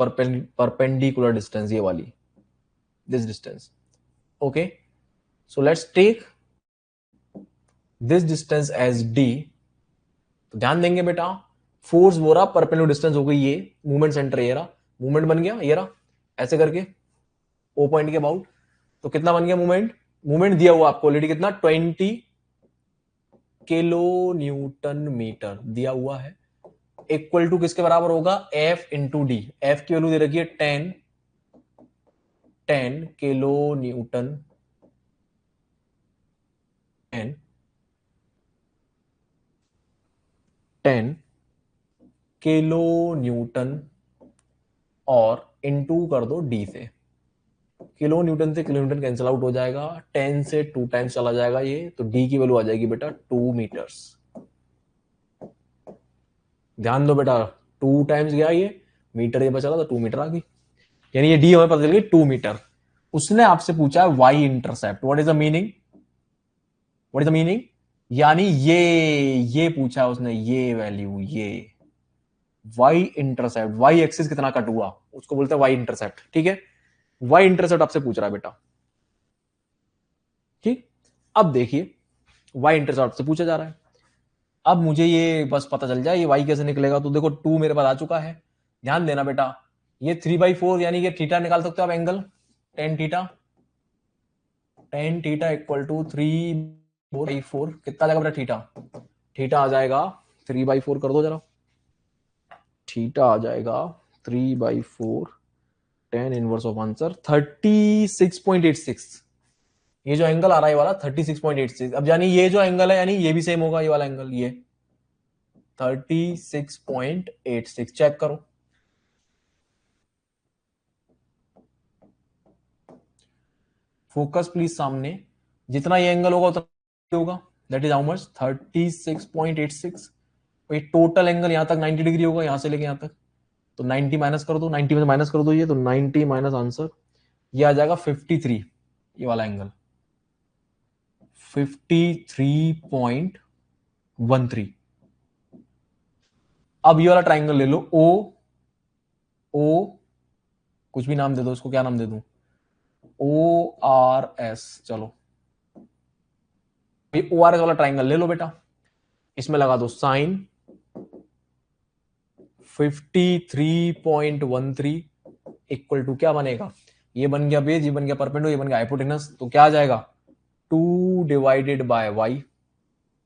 परपेंडिकुलर डिस्टेंस, ये वाली, this distance. Okay, so let's take this distance as D. तो ध्यान देंगे बेटा, फोर्स वो रहा, परपेंडिकुलर डिस्टेंस हो गई ये, मूवमेंट सेंटर ये रहा, मूवमेंट बन गया ये रहा, ऐसे करके ओ पॉइंट के अबाउट। तो कितना बन गया मूवमेंट? मूवमेंट दिया हुआ आपको ऑलरेडी, कितना? 20 किलो न्यूटन मीटर दिया हुआ है। इक्वल टू किसके बराबर होगा? F into D. एफ की वैल्यू दे रखी है 10 किलो न्यूटन, 10 किलो न्यूटन, और इंटू कर दो डी से। किलो न्यूटन से किलो न्यूटन कैंसिल आउट हो जाएगा, 10 से 2 टाइम्स चला जाएगा ये, तो डी की वैल्यू आ जाएगी बेटा 2 मीटर्स। ध्यान दो बेटा, 2 टाइम्स गया ये, मीटर ये बचा तो 2 मीटर आ गई, यानी ये डी हमें पता चल गई 2 मीटर। उसने आपसे पूछा है Y intercept, what is the meaning? What is the meaning? यानी ये पूछा है उसने, ये वैल्यू, ये वाई इंटरसेप्ट, वाई एक्सिस कितना कट हुआ उसको बोलते हैं वाई इंटरसेप्ट। ठीक है, वाई इंटरसेप्ट आपसे पूछ रहा है बेटा। ठीक, अब देखिए वाई इंटरसेप्ट से पूछा जा रहा है। अब मुझे ये बस पता चल जाए ये वाई कैसे निकलेगा, तो देखो 2 मेरे पास आ चुका है। ध्यान देना बेटा, ये 3/4 यानी कि थीटा निकाल सकते हो आप, angle tan theta equal to 3/4। कितना आ जाएगा बेटा थीटा? थीटा आ जाएगा 3/4, कर दो जरा। थीटा आ जाएगा 3/4, 10 इनवर्स ऑफ आंसर 36.86। ये जो एंगल आ रहा है वाला 36.86। अब यानी ये जो एंगल है, यानी ये भी सेम होगा, ये वाला एंगल, ये 36.86। चेक करो, फोकस प्लीज सामने। जितना ये एंगल होगा उतना होगा, दैट इज हाउ मच? 36.86। ये टोटल एंगल यहां तक 90 डिग्री होगा, यहां से लेके यहां तक, तो 90 माइनस कर दो, 90 में माइनस कर दो ये, तो 90 माइनस आंसर, ये आ जाएगा 53। ये वाला एंगल 53.13। अब ये वाला ट्राइंगल ले लो, ओ ओ, कुछ भी नाम दे दो इसको, क्या नाम दे दूं? ORS। चलो, ये ORS वाला ट्राइंगल ले लो बेटा, इसमें लगा दो साइन 53.13 इक्वल टू क्या बनेगा? ये बन गया बेस, ये बन गया परपेंडिकुलर, ये बन गया हाइपोटेनस, तो क्या आ जाएगा? 2/y।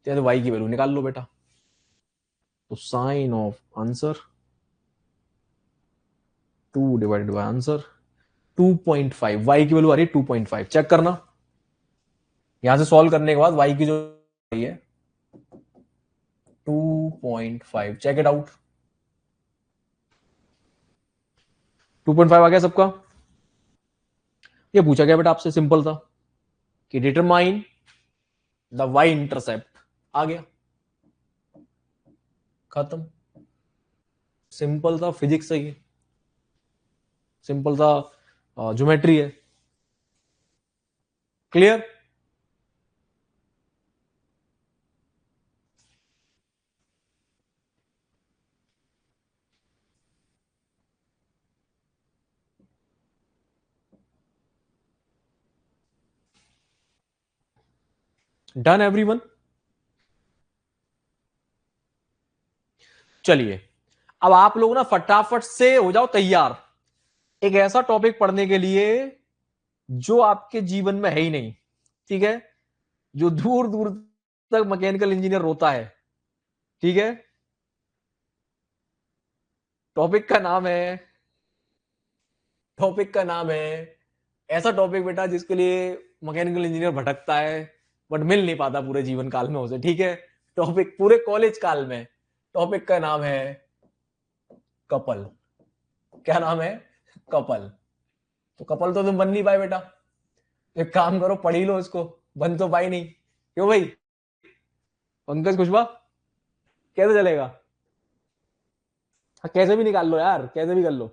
तो y की वैल्यू निकाल लो बेटा, तो साइन ऑफ आंसर 2/आंसर 2.5। y की वैल्यू आ रही है 2.5। चेक करना, यहां से सॉल्व करने के बाद y की जो है 2.5, चेक इट आउट। 2.5 आ गया सबका? ये पूछा गया बेटा आपसे, सिंपल था कि डिटरमाइन द वाई इंटरसेप्ट, आ गया, खत्म। सिंपल था, फिजिक्स है ये, सिंपल था, ज्योमेट्री है। क्लियर? Done everyone? चलिए, अब आप लोग ना फटाफट से हो जाओ तैयार एक ऐसा टॉपिक पढ़ने के लिए जो आपके जीवन में है ही नहीं, ठीक है, जो दूर दूर तक मैकेनिकल इंजीनियर रोता है, ठीक है। टॉपिक का नाम है, टॉपिक का नाम है ऐसा टॉपिक बेटा जिसके लिए मैकेनिकल इंजीनियर भटकता है बट मिल नहीं पाता पूरे जीवन काल में उसे, ठीक है। टॉपिक पूरे कॉलेज काल में, टॉपिक का नाम है कपल। क्या नाम है? कपल। तो कपल तो तुम बन नहीं पाए बेटा, एक काम करो पढ़ ही लो इसको, बन तो पाई नहीं। क्यों भाई? पंकज कुशवाहा, कैसे चलेगा? हाँ, कैसे भी निकाल लो यार, कैसे भी कर लो,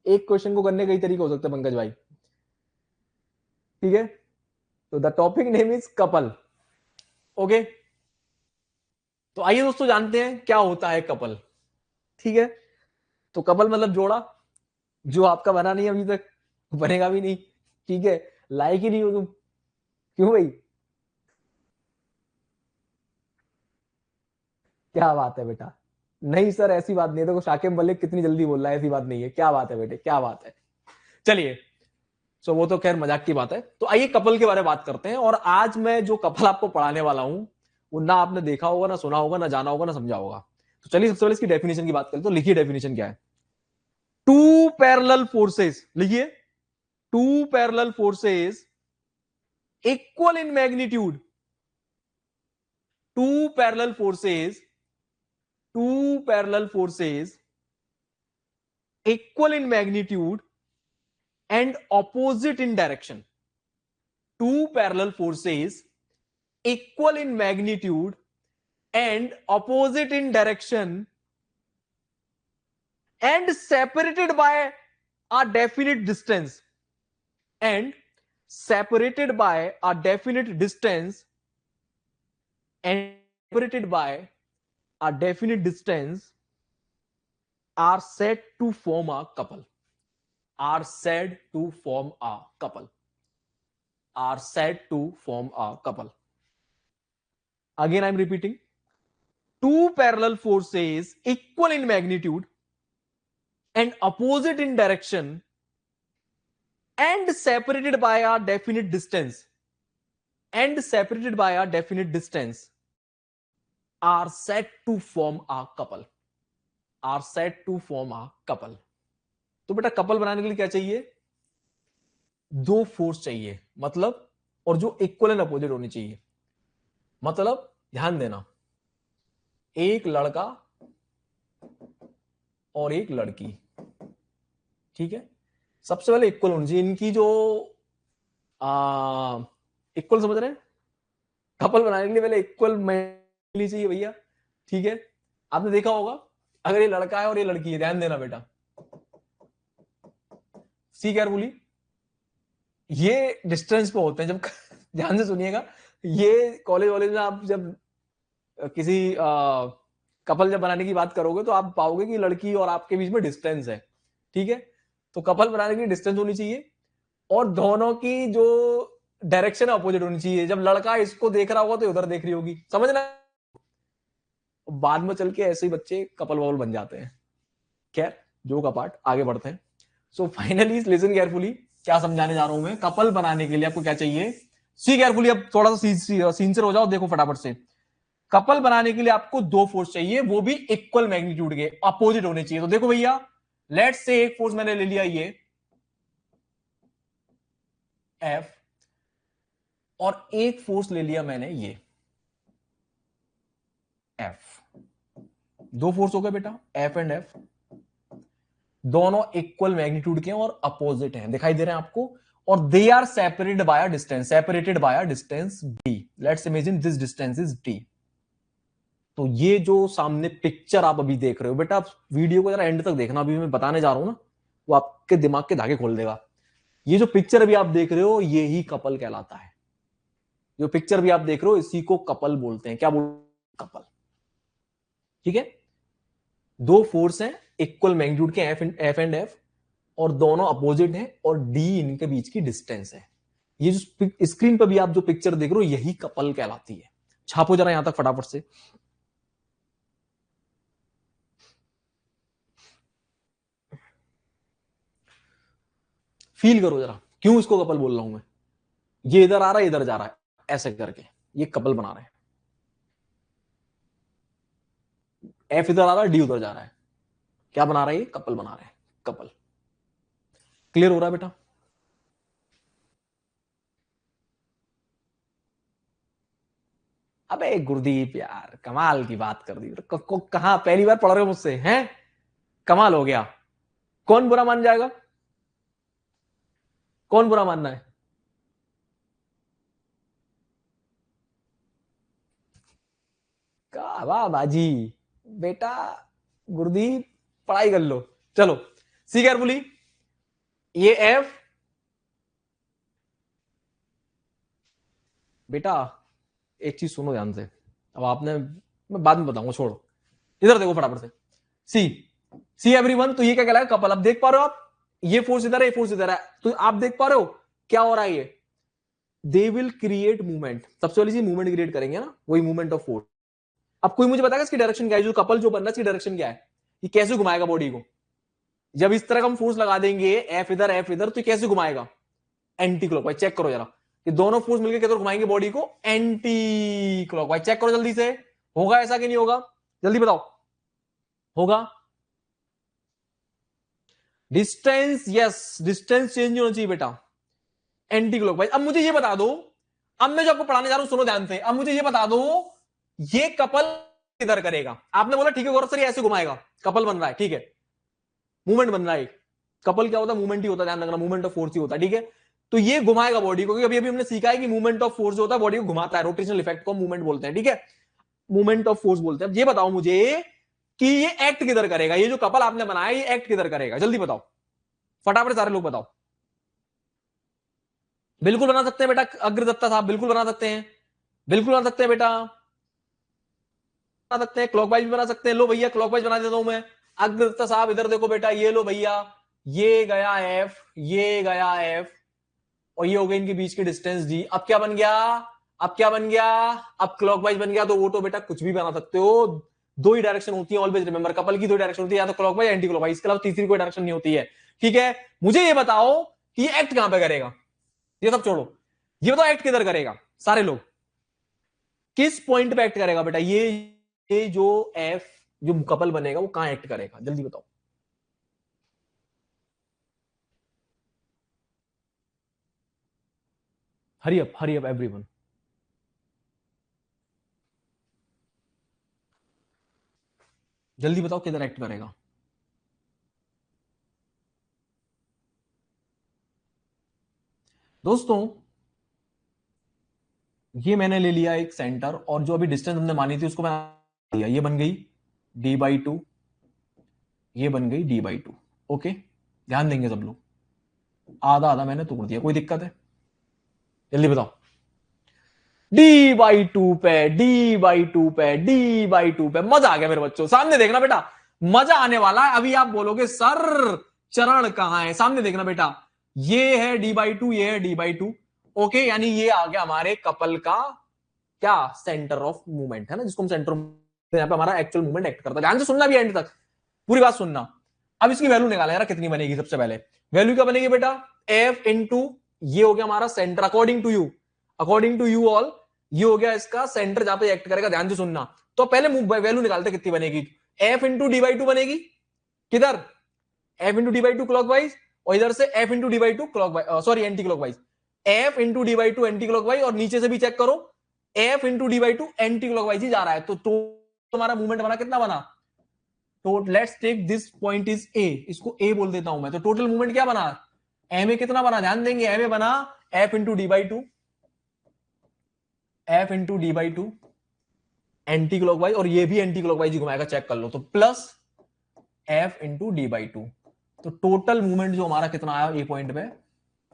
एक क्वेश्चन को करने कई तरीके हो सकते हैं पंकज भाई, ठीक है। तो the topic name is couple, okay. तो आइए दोस्तों जानते हैं क्या होता है कपल, ठीक है। तो कपल मतलब जोड़ा, जो आपका बना नहीं अभी तक, बनेगा भी नहीं, ठीक है। लायक ही नहीं हो तुम। क्यों भाई? क्या बात है बेटा? नहीं सर ऐसी बात नहीं है, देखो शाकिब मलिक कितनी जल्दी बोल रहा है, ऐसी बात नहीं है। क्या बात है बेटे, क्या बात है। चलिए, सो वो तो खैर मजाक की बात है। तो आइए कपल के बारे में बात करते हैं। और आज मैं जो कपल आपको पढ़ाने वाला हूं वो ना आपने देखा होगा, ना सुना होगा, ना जाना होगा, ना समझा होगा। तो चलिए सबसे पहले इसकी डेफिनेशन की बात करें। तो लिखिए डेफिनेशन क्या है। टू पैरेलल फोर्सेस, लिखिए, two parallel forces equal in magnitude, two parallel forces, two parallel forces equal in magnitude and opposite in direction, two parallel forces equal in magnitude and opposite in direction and separated by a definite distance, and separated by a definite distance, and separated by a definite distance are said to form a couple, are said to form a couple, are said to form a couple. Again I'm repeating, two parallel forces equal in magnitude and opposite in direction and separated by a definite distance, and separated by a definite distance are said to form a couple, are said to form a couple. तो बेटा couple बनाने के लिए क्या चाहिए? दो force चाहिए, मतलब, और जो इक्वल एंड अपोजिट होनी चाहिए। मतलब ध्यान देना, एक लड़का और एक लड़की, ठीक है। सबसे पहले इक्वल होनी चाहिए इनकी जो इक्वल, समझ रहे हैं? कपल बनाने के लिए पहले इक्वल मिलनी चाहिए भैया, ठीक है। आपने देखा होगा अगर ये लड़का है और ये लड़की है, ध्यान देना बेटा, सी केयरफुली, ये डिस्टेंस पे होते हैं जब ध्यान से सुनिएगा, ये कॉलेज वॉलेज में आप जब किसी कपल जब बनाने की बात करोगे तो आप पाओगे कि लड़की और आपके बीच में डिस्टेंस है, ठीक है। तो कपल बनाने के लिए डिस्टेंस होनी चाहिए और दोनों की जो डायरेक्शन अपोजिट होनी चाहिए। जब लड़का इसको देख रहा होगा तो उधर देख रही होगी, समझना। बाद में चल के ऐसे ही बच्चे कपल वॉल बन जाते हैं। खैर, जो का पार्ट, आगे बढ़ते हैं। सो फाइनली लिसन केयरफुली, क्या समझाने जा रहा हूं मैं। कपल बनाने के लिए आपको क्या चाहिए? सी केयरफुली, अब थोड़ा सा सिंसियर हो जाओ, देखो फटाफट से। कपल बनाने के लिए आपको दो फोर्स चाहिए, वो भी इक्वल मैग्नीट्यूड के, अपोजिट होने चाहिए। तो देखो भैया, लेट्स से एक फोर्स मैंने ले लिया ये F, और एक फोर्स ले लिया मैंने ये F। दो फोर्स हो गए बेटा, F एंड F, दोनों इक्वल मैग्नीट्यूड के और अपोजिट हैं, दिखाई दे रहे हैं आपको। और they are separated by a distance, separated by a distance d। Let's imagine this distance is d। तो ये जो सामने पिक्चर आप अभी देख रहे हो बेटा, आप वीडियो को जरा एंड तक देखना, अभी मैं बताने जा रहा हूं ना, वो आपके दिमाग के धागे खोल देगा। ये जो पिक्चर अभी आप देख रहे हो ये ही कपल कहलाता है। जो पिक्चर भी आप देख रहे हो इसी को कपल बोलते हैं। क्या बोलते हैं? कपल, ठीक है। दो फोर्स हैं इक्वल मैग्नीट्यूड के, एफ एंड एफ, और दोनों अपोजिट हैं और डी इनके बीच की डिस्टेंस है। ये जो स्क्रीन पर भी आप जो पिक्चर देख रहे हो यही कपल कहलाती है। छापो जरा यहां तक फटाफट से। फील करो जरा, क्यों इसको कपल बोल रहा हूं मैं। ये इधर आ रहा है, इधर जा रहा है, ऐसे करके ये कपल बना रहे हैं। एफ इधर आ रहा है, डी उधर जा रहा है, क्या बना रहा है ये, कपल बना रहे हैं, कपल। क्लियर हो रहा है बेटा? अबे गुरदीप यार कमाल की बात कर दी। कहां पहली बार पढ़ रहे हो मुझसे हैं? कमाल हो गया। कौन बुरा मान जाएगा? कौन बुरा मानना है? का वाह बाजी बेटा। गुरदीप पढ़ाई कर लो। चलो सी केयरफुली। ये एफ बेटा, एक चीज सुनो ध्यान से। अब आपने, मैं बाद में बताऊंगा, छोड़ो। इधर देखो फटाफट से। सी, सी एवरीवन, तो ये क्या कहलाएगा, कपल। अब देख पा रहे हो आप, ये फोर्स इधर है, ये फोर्स इधर है, तो आप देख पा रहे हो क्या हो रहा है। ये दे विल क्रिएट मूवमेंट, सबसे पहले मूवमेंट क्रिएट करेंगे ना, वही मूवमेंट ऑफ फोर्स। अब कोई मुझे बताएगा इसकी डायरेक्शन क्या है, जो कपल जो बन रहा है इसकी डायरेक्शन क्या है, ये कैसे घुमाएगा बॉडी को। जब इस तरह का हम फोर्स लगा देंगे, एफ इधर, तो कैसे घुमाएगा, एंटी क्लॉकवाइज। चेक करो जरा, ये दोनों फोर्स मिलकर किधर घुमाएंगे बॉडी को, एंटी क्लॉकवाइज। चेक करो जल्दी से, होगा ऐसा कि नहीं होगा, जल्दी बताओ। होगा। डिस्टेंस, यस, डिस्टेंस चेंज होना चाहिए बेटा, एंटी क्लॉकवाइज। अब मुझे ये बता दो, अब मैं जो आपको पढ़ाने जा रहा हूं सुनो ध्यान से। अब मुझे ये बता दो, ये कपल इधर करेगा। आपने बोला ठीक है गौरव सर ये ऐसे घुमाएगा, कपल बन रहा है, ठीक है, मूवमेंट बन रहा है। कपल क्या होता है, मूवमेंट ही होता है, ध्यान रखना, मूवमेंट ऑफ फोर्स ही होता है, ठीक है। तो ये घुमाएगा बॉडी को, क्योंकि अभी अभी हमने सीखा है कि मूवमेंट ऑफ फोर्स जो होता है बॉडी को घुमाता है, रोटेशनल इफेक्ट को मूवमेंट बोलते हैं, ठीक है, मूवमेंट ऑफ फोर्स बोलते हैं। अब ये बताओ मुझे कि ये एक्ट किधर करेगा, ये जो कपल आपने बनाया ये एक्ट किधर करेगा, जल्दी बताओ फटाफट, सारे लोग बताओ। बिल्कुल बना सकते हैं बेटा, अग्रदत्ता साहब बिल्कुल बना सकते हैं, बिल्कुल बना सकते हैं बेटा, बना सकते हैं, क्लॉकवाइज भी बना सकते हैं। लो भैया क्लॉकवाइज बना देता हूं मैं। अग्रदत्ता साहब इधर देखो बेटा, ये लो भैया, ये गया एफ, ये गया एफ, और ये हो गई इनके बीच की डिस्टेंस डी। अब क्या बन गया, अब क्या बन गया, अब क्लॉकवाइज बन गया। तो वो तो बेटा कुछ भी बना सकते हो, दो ही डायरेक्शन होती है, ऑलवेज रिमेंबर, कपल की दो डायरेक्शन होती है, या तो क्लॉकवाइज एंटी क्लॉकवाइज, इसके अलावा तीसरी कोई डायरेक्शन नहीं होती है, ठीक है। मुझे ये बताओ कि ये एक्ट कहां पे करेगा, ये सब छोड़ो, ये बताओ एक्ट किधर करेगा सारे लोग, किस पॉइंट पे एक्ट करेगा बेटा, ये जो एफ जो कपल बनेगा वो कहां एक्ट करेगा, जल्दी बताओ। Hurry up everyone. जल्दी बताओ किधर एक्ट करेगा। दोस्तों ये मैंने ले लिया एक सेंटर, और जो अभी डिस्टेंस हमने मानी थी उसको मैं दिया, ये बन गई d/2, ये बन गई d/2। ओके, ध्यान देंगे सब लोग, आधा आधा मैंने तोड़ दिया, कोई दिक्कत है, जल्दी बताओ। d/2 पे मजा आ गया मेरे बच्चों, सामने देखना बेटा, मजा आने वाला है। अभी आप बोलोगे सर चरण कहां है, सामने देखना बेटा, ये है d/2, ये है d/2। ओके, यानी ये आ गया हमारे कपल का क्या, सेंटर ऑफ मूवमेंट है ना, जिसको हम सेंटर यहाँ पे हमारा एक्चुअल मूवमेंट एक्ट करता है। ध्यान से सुनना भी एंड तक, पूरी बात सुनना। अब इसकी वैल्यू निकाला यार, कितनी बनेगी, सबसे पहले वैल्यू क्या बनेगी बेटा, एफ इंटू, ये हो गया हमारा centre according to you, according to you all, ये हो गया इसका सेंटर जहां पे एक्ट करेगा। ध्यान से सुनना, तो पहले वैल्यू निकालते कितनी बनेगी, एफ इंटू d/2 बनेगी, किधर, एफ इंटू d/2 क्लॉकवाइज, और इधर से F into d/2 clockwise, sorry anti clockwise, F into d/2 anti clockwise, और नीचे से भी चेक करो F into d/2 anti clockwise ही जा रहा है। तो तुम्हारा मूवमेंट बना कितना बना, तो let's take this point is A, इसको ए बोल देता हूं मैं। तो टोटल मूवमेंट क्या बना, एम ए कितना बना, ध्यान देंगे, एम ए बना F into d/2, F into d/2 anti clockwise, और ये भी एंटी क्लॉकवाइज ही घुमाएगा, चेक कर लो, तो प्लस एफ इंटू d/2। तो टोटल मूवमेंट जो हमारा कितना आया ए पॉइंट पे,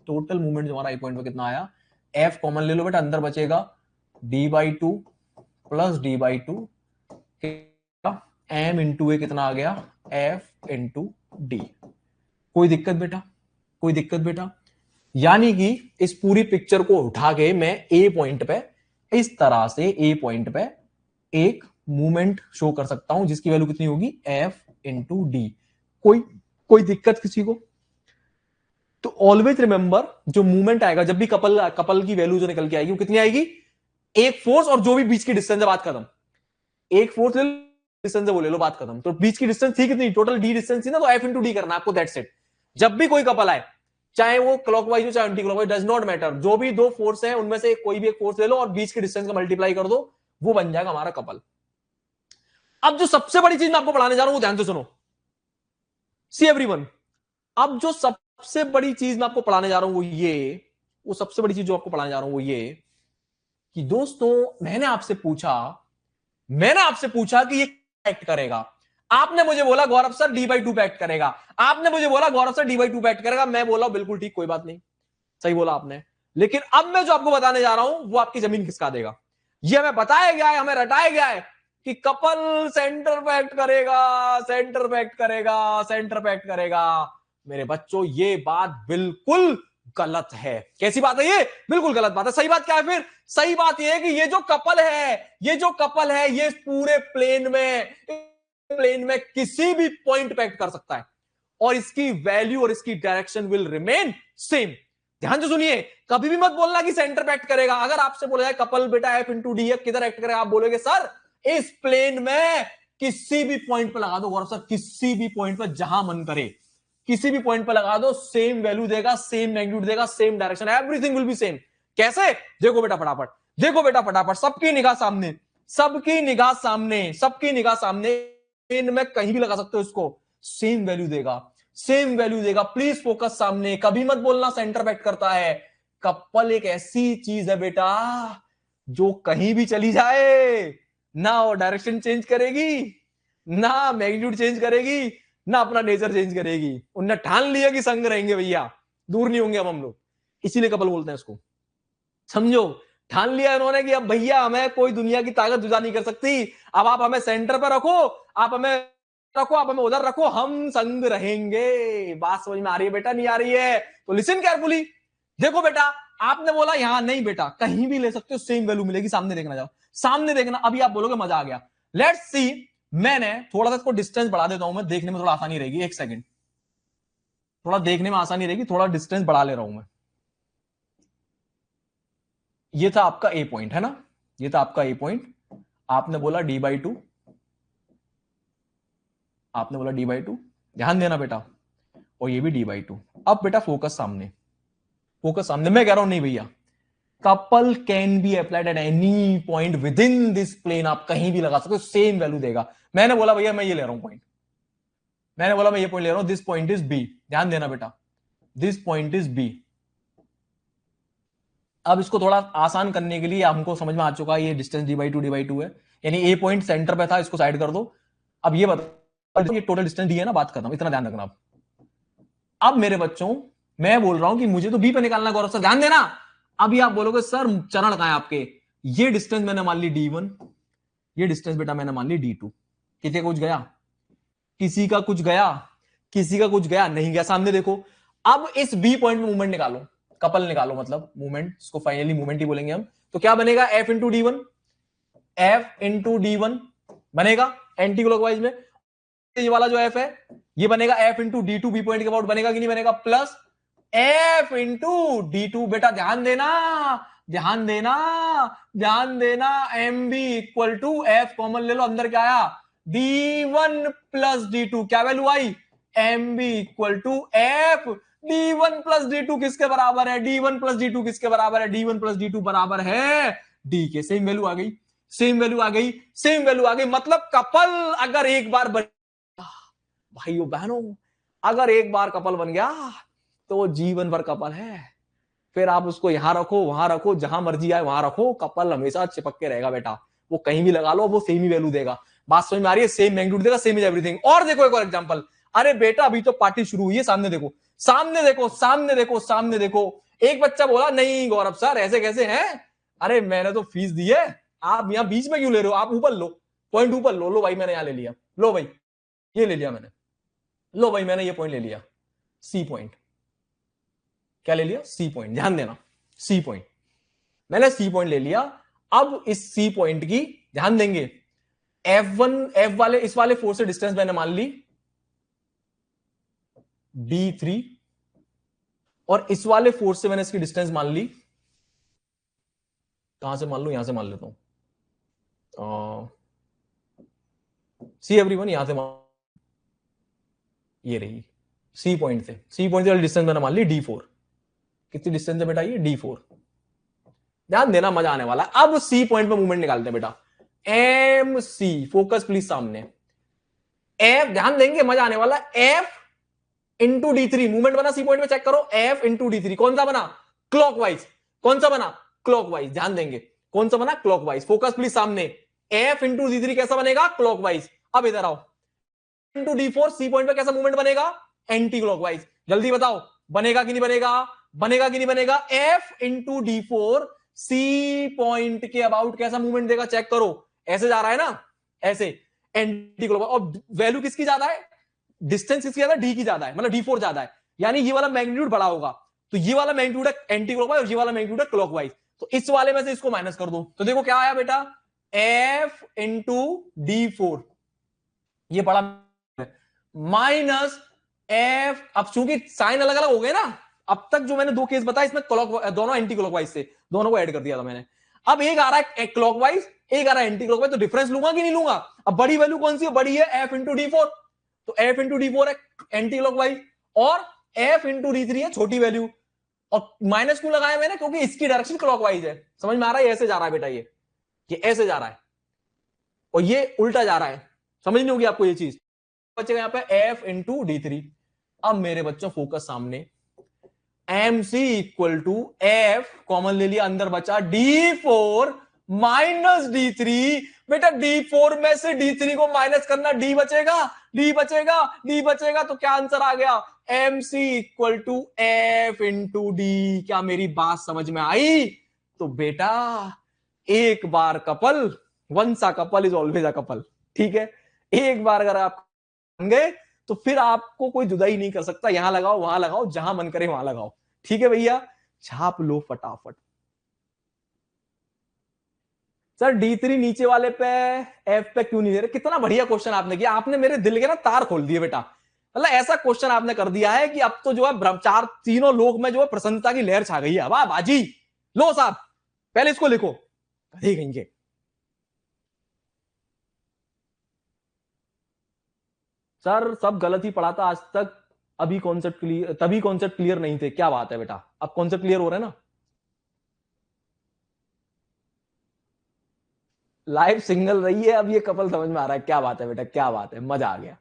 टोटल मूवमेंट जो हमारा ए पॉइंट पे कितना आया, एफ कॉमन ले लो बेटा, अंदर बचेगा d/2 plus d/2, M into ए कितना आ गया, एफ इंटू डी। कोई दिक्कत बेटा, कोई दिक्कत बेटा, यानी कि इस पूरी पिक्चर को उठा के मैं ए पॉइंट पे इस तरह से ए पॉइंट पे एक मूवमेंट शो कर सकता हूं जिसकी वैल्यू कितनी होगी एफ इंटू डी। कोई कोई दिक्कत किसी को? तो ऑलवेज रिमेंबर जो मूवमेंट आएगा जब भी कपल कपल की वैल्यू जो निकल के आएगी वो कितनी आएगी, एक फोर्स और जो भी बीच की डिस्टेंस है, बात खत्म। एक फोर्स ले लो, डिस्टेंस है वो ले लो, बात खत्म। तो बीच की डिस्टेंस थी कितनी, टोटल डी डिस्टेंस थी ना, तो एफ इंटू डी करना आपको, दैट्स इट। जब भी कोई कपल आए, चाहे वो क्लॉकवाइज हो चाहे anti clockwise, does not matter, जो भी दो फोर्स है उनमें से कोई भी एक फोर्स ले लो और बीच की डिस्टेंस का मल्टीप्लाई कर दो, वो बन जाएगा हमारा कपल। अब जो सबसे बड़ी चीज मैं आपको पढ़ाने जा रहा हूं वो ध्यान से सुनो, सी एवरीवन। अब जो सबसे बड़ी चीज मैं आपको पढ़ाने जा रहा हूं वो ये, वो सबसे बड़ी चीज जो आपको पढ़ाने जा रहा हूं वो ये कि दोस्तों मैंने आपसे पूछा कि ये एक्ट करेगा। आपने मुझे बोला गौरव सर डी बाई टू पे एक्ट करेगा। आपने मुझे बोला गौरव सर डी बाई टू पे एक्ट करेगा। मैं बोला बिल्कुल ठीक, कोई बात नहीं, सही बोला आपने। लेकिन अब मैं जो आपको बताने जा रहा हूं वो आपकी जमीन खिसका देगा। ये हमें बताया गया है, हमें रटाया गया है कि कपल सेंटर पे एक्ट करेगा, सेंटर पे एक्ट करेगा, सेंटर पे एक्ट करेगा। मेरे बच्चों ये बात बिल्कुल गलत है। कैसी बात है ये? बिल्कुल गलत बात है। सही बात क्या है फिर? सही बात ये है कि ये जो कपल है ये पूरे प्लेन में किसी भी पॉइंट पे एक्ट कर सकता है और इसकी वैल्यू और इसकी डायरेक्शन विल रिमेन सेम। ध्यान से सुनिए, कभी भी मत बोलना कि सेंटर पे एक्ट करेगा। अगर आपसे बोला जाए कपल बेटा एफ इंटू डी किधर एक्ट करेगा, आप बोलोगे सर इस प्लेन में किसी भी पॉइंट पे लगा दो गौरव सर, किसी भी पॉइंट पे जहां मन करे किसी भी पॉइंट पे लगा दो, सेम वैल्यू देगा, सेम मैग्नीट्यूड देगा, same direction, everything will be same. कैसे? देखो बेटा फटाफट, देखो बेटा फटाफट, सबकी निगाह सामने, सबकी निगाह सामने, सबकी निगाह सामने, में कहीं भी लगा सकते हो इसको, सेम वैल्यू देगा, सेम वैल्यू देगा। प्लीज फोकस सामने, कभी मत बोलना सेंटर पे एक्ट करता है। कपल एक ऐसी चीज है बेटा जो कहीं भी चली जाए, ना वो डायरेक्शन चेंज करेगी, ना मैग्नीट्यूड चेंज करेगी, ना अपना नेचर चेंज करेगी। उनने ठान लिया कि संग रहेंगे भैया, दूर नहीं होंगे अब हम लोग, इसीलिए कपल बोलते हैं इसको। समझो, ठान लिया इन्होंने कि अब भैया हमें कोई दुनिया की ताकत जुदा नहीं कर सकती। अब आप हमें सेंटर पर रखो, आप हमें रखो, आप हमें उधर रखो, हम संग रहेंगे। बात समझ में आ रही है बेटा? नहीं आ रही है तो लिसन केयरफुली। देखो बेटा, आपने बोला यहां नहीं बेटा, कहीं भी ले सकते हो, सेम वैल्यू मिलेगी। सामने देखना, जाओ सामने देखना। अभी आप बोलोगे मजा आ गया, लेट्स सी। मैंने थोड़ा सा इसको डिस्टेंस बढ़ा देता हूं, मैं देखने में थोड़ा आसानी रहेगी। एक सेकंड, थोड़ा देखने में आसानी रहेगी, थोड़ा डिस्टेंस बढ़ा ले रहा हूं मैं। ये था आपका ए पॉइंट, है ना? ये था आपका ए पॉइंट। आपने बोला डी बाई टू, आपने बोला डी बाई टू, ध्यान देना बेटा, और ये भी डी बाई टू। अब बेटा फोकस सामने, फोकस सामने। मैं कह रहा हूं नहीं भैया, couple can be applied at any point within this plane. आप कहीं भी लगा सकते हो, सेम वैल्यू देगा। मैंने बोला भैया मैं ये ले रहा हूं पॉइंट, मैंने बोला मैं ये पॉइंट ले रहा हूं, दिस पॉइंट इज बी। ध्यान देना बेटा, दिस पॉइंट इज बी। अब इसको थोड़ा आसान करने के लिए हमको समझ में आ चुका है ये डिस्टेंस डी बाई टू है, यानी ए पॉइंट सेंटर पे था, इसको साइड कर दो। अब ये बताओ, ये टोटल डिस्टेंस डी है ना, बात करता हूं, इतना ध्यान रखना। अब मेरे बच्चों, मैं बोल रहा हूं कि मुझे तो बी पे निकालना गौरव सर, ध्यान देना। अभी आप बोलोगे सर चरण कहां है आपके? ये डिस्टेंस मैंने मान ली D1, ये डिस्टेंस बेटा मैंने मान ली D2। किसी का कुछ गया? किसी का कुछ गया? किसी का कुछ गया? नहीं गया। सामने देखो। अब इस बी पॉइंट में मूवमेंट निकालो, कपल निकालो, मतलब मूवमेंट, इसको फाइनली मूवमेंट ही बोलेंगे हम। तो क्या बनेगा? F into D1, F into D1 बनेगा एंटी क्लॉकवाइज में। ये वाला जो एफ है ये बनेगा F into D2 B point के अबाउट, बनेगा कि नहीं बनेगा? Plus F into D2। बेटा ध्यान देना, ध्यान देना, ध्यान देना। M B equal to F common ले लो, अंदर क्या आया? D1 plus D2। क्या वैल्यू आई? M B equal to F D1 plus D2 किसके बराबर है? D1 प्लस D2 किसके बराबर है? D1 प्लस D2 बराबर है D के। सेम वैल्यू आ गई, सेम वैल्यू आ गई, सेम वैल्यू आ गई। मतलब कपल अगर एक बार बन, भाइयों बहनों, अगर एक बार कपल बन गया तो जीवन भर कपल है। फिर आप उसको यहां रखो, वहां रखो, जहां मर्जी आए वहां रखो, कपल हमेशा चिपक के रहेगा बेटा। वो कहीं भी लगा लो, वो सेम ही वैल्यू देगा। बात समझ में आ रही है? सेम मैग्नीट्यूड देगा, सेम इज एवरीथिंग। और देखो एक और एग्जांपल। अरे बेटा अभी तो पार्टी शुरू हुई है, सामने देखो, सामने देखो, सामने देखो, सामने देखो। एक बच्चा बोला नहीं गौरव सर ऐसे कैसे हैं? अरे मैंने तो फीस दी है, आप यहां बीच में क्यों ले रहे हो? आप ऊपर लो, पॉइंट ऊपर लो। लो भाई मैंने यहां ले लिया, लो भाई ये ले लिया मैंने, लो भाई मैंने ये पॉइंट ले लिया, सी पॉइंट। क्या ले लिया? C point. ध्यान देना, सी पॉइंट, मैंने सी पॉइंट ले लिया। अब इस सी पॉइंट की ध्यान देंगे, F1 F वाले इस वाले फोर्स से डिस्टेंस मैंने मान ली D3, और इस वाले फोर्स से मैंने इसकी डिस्टेंस मान ली, कहां से मान लू, यहां से मान लेता हूं, सी एवरीवन, यहां से मान, ये रही सी पॉइंट से, सी पॉइंट से डिस्टेंस मैंने मान ली D4। कितनी डिस्टेंस है बेटा ये? D4। ध्यान देना, मजा आने वाला है। अब सी पॉइंट पे मूवमेंट निकालते हैं बेटा, एम सी, फोकस प्लीज सामने, एफ, ध्यान देंगे, मजा आने वाला। एफ इंटू D3 मूवमेंट बना सी पॉइंट में, चेक करो, एफ इंटू D3 कौन सा बना? क्लॉकवाइज। कौन सा बना? क्लॉकवाइज। ध्यान देंगे कौन सा बना? क्लॉकवाइज। फोकस प्लीज सामने, एफ इंटू D3 कैसा बनेगा? क्लॉकवाइज। अब इधर आओ, इंटू D4 सी पॉइंट पे कैसा मूवमेंट बनेगा? Anti clockwise. जल्दी बताओ, बनेगा कि नहीं बनेगा? बनेगा कि नहीं बनेगा? F into D4 C point के अबाउट कैसा मूवमेंट देगा? चेक करो, ऐसे जा रहा है ना, ऐसे, एंटी क्लॉकवाइज। और वैल्यू किसकी ज्यादा है? डिस्टेंस किसकी ज्यादा है? डी की ज्यादा है, मतलब D4 ज्यादा है, यानी ये वाला मैग्नीट्यूड बड़ा होगा। तो ये वाला मैग्नीट्यूड है एंटी क्लॉकवाइज और ये वाला मैग्नीट्यूड है क्लॉकवाइज। तो इस वाले में से इसको माइनस कर दो, तो देखो क्या आया बेटा, एफ इंटू D4, ये बड़ा माइनस एफ। अब चूंकि साइन अलग अलग हो गए ना, अब तक जो मैंने दो केस बताया इसमें दोनों एंटी क्लॉकवाइज से, दोनों को ऐड कर दिया था मैंने। अब एक आ रहा है क्लॉकवाइज, एक आ रहा है एंटी क्लॉकवाइज, तो डिफरेंस लूंगा कि नहीं लूंगा? अब बड़ी वैल्यू कौन सी है? बड़ी है एफ इंटू D4, तो एफ इंटू D4 है एंटी क्लॉकवाइज, और एफ इंटू D3 है छोटी वैल्यू। और माइनस क्यों लगाया मैंने? क्योंकि इसकी डायरेक्शन क्लॉकवाइज है। समझ में आ रहा है? ऐसे जा रहा है बेटा, ये ऐसे जा रहा है और ये उल्टा जा रहा है। समझ नहीं होगी आपको ये चीज। बचेगा यहाँ पे एफ इंटू D3। अब मेरे बच्चों फोकस सामने, M C equal to F, common ले लिया, अंदर बचा D4 माइनस D3। बेटा D4 में से D3 को माइनस करना, D बचेगा, D बचेगा, D बचेगा, तो क्या आंसर आ गया? M C equal to F into D. क्या मेरी बात समझ में आई? तो बेटा एक बार couple, once a couple is always a couple. ठीक है, एक बार अगर आप बन गए तो फिर आपको कोई जुदाई नहीं कर सकता। यहां लगाओ, वहां लगाओ, जहां मन करे वहां लगाओ। ठीक है भैया, छाप लो फटाफट। सर D3 नीचे वाले पे, एफ पे क्यों नहीं दे रहे? कितना बढ़िया क्वेश्चन आपने किया, आपने मेरे दिल के ना तार खोल दिए बेटा। मतलब ऐसा क्वेश्चन आपने कर दिया है कि अब तो जो है चार तीनों लोग में जो है प्रसन्नता की लहर छा गई है। वाह बाजी, लो साहब, पहले इसको लिखो, कहेंगे। सर सब गलत ही पढ़ा था आज तक, अभी कॉन्सेप्ट क्लियर, तभी कॉन्सेप्ट क्लियर नहीं थे। क्या बात है बेटा, अब कॉन्सेप्ट क्लियर हो रहा है ना? लाइफ सिंगल रही है, अब ये कपल समझ में आ रहा है। क्या बात है बेटा, क्या बात है, मजा आ गया।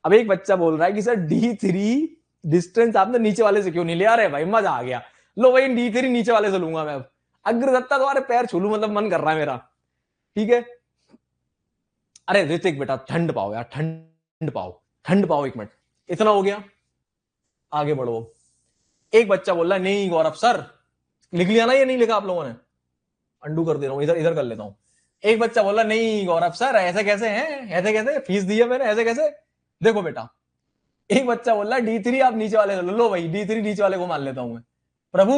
अब एक बच्चा बोल रहा है कि सर D3 डिस्टेंस आपने नीचे वाले से क्यों नहीं लिया? अरे भाई मजा आ गया, लो भाई D3 नीचे वाले से लूंगा मैं। अब अग्रदत्ता तुम्हारे पैर छू लूं, मतलब मन कर रहा है मेरा। ठीक है, अरे ऋतिक बेटा ठंड पाओ यार, ठंड पाओ, ठंड पाओ, एक मिनट, इतना हो गया, आगे बढ़ो। एक बच्चा बोल रहा है नहीं गौरव सर, लिख लिया ना? ये नहीं लिखा आप लोगों ने? अंडू कर दे रहा हूं, इधर इधर कर लेता हूं। एक बच्चा बोला नहीं गौरव सर ऐसे कैसे हैं, ऐसे कैसे, फीस दी है मैंने, ऐसे कैसे? देखो बेटा, एक बच्चा बोल रहा है D3 आप नीचे वाले लो भाई, D3 नीचे वाले को मान लेता हूं मैं। प्रभु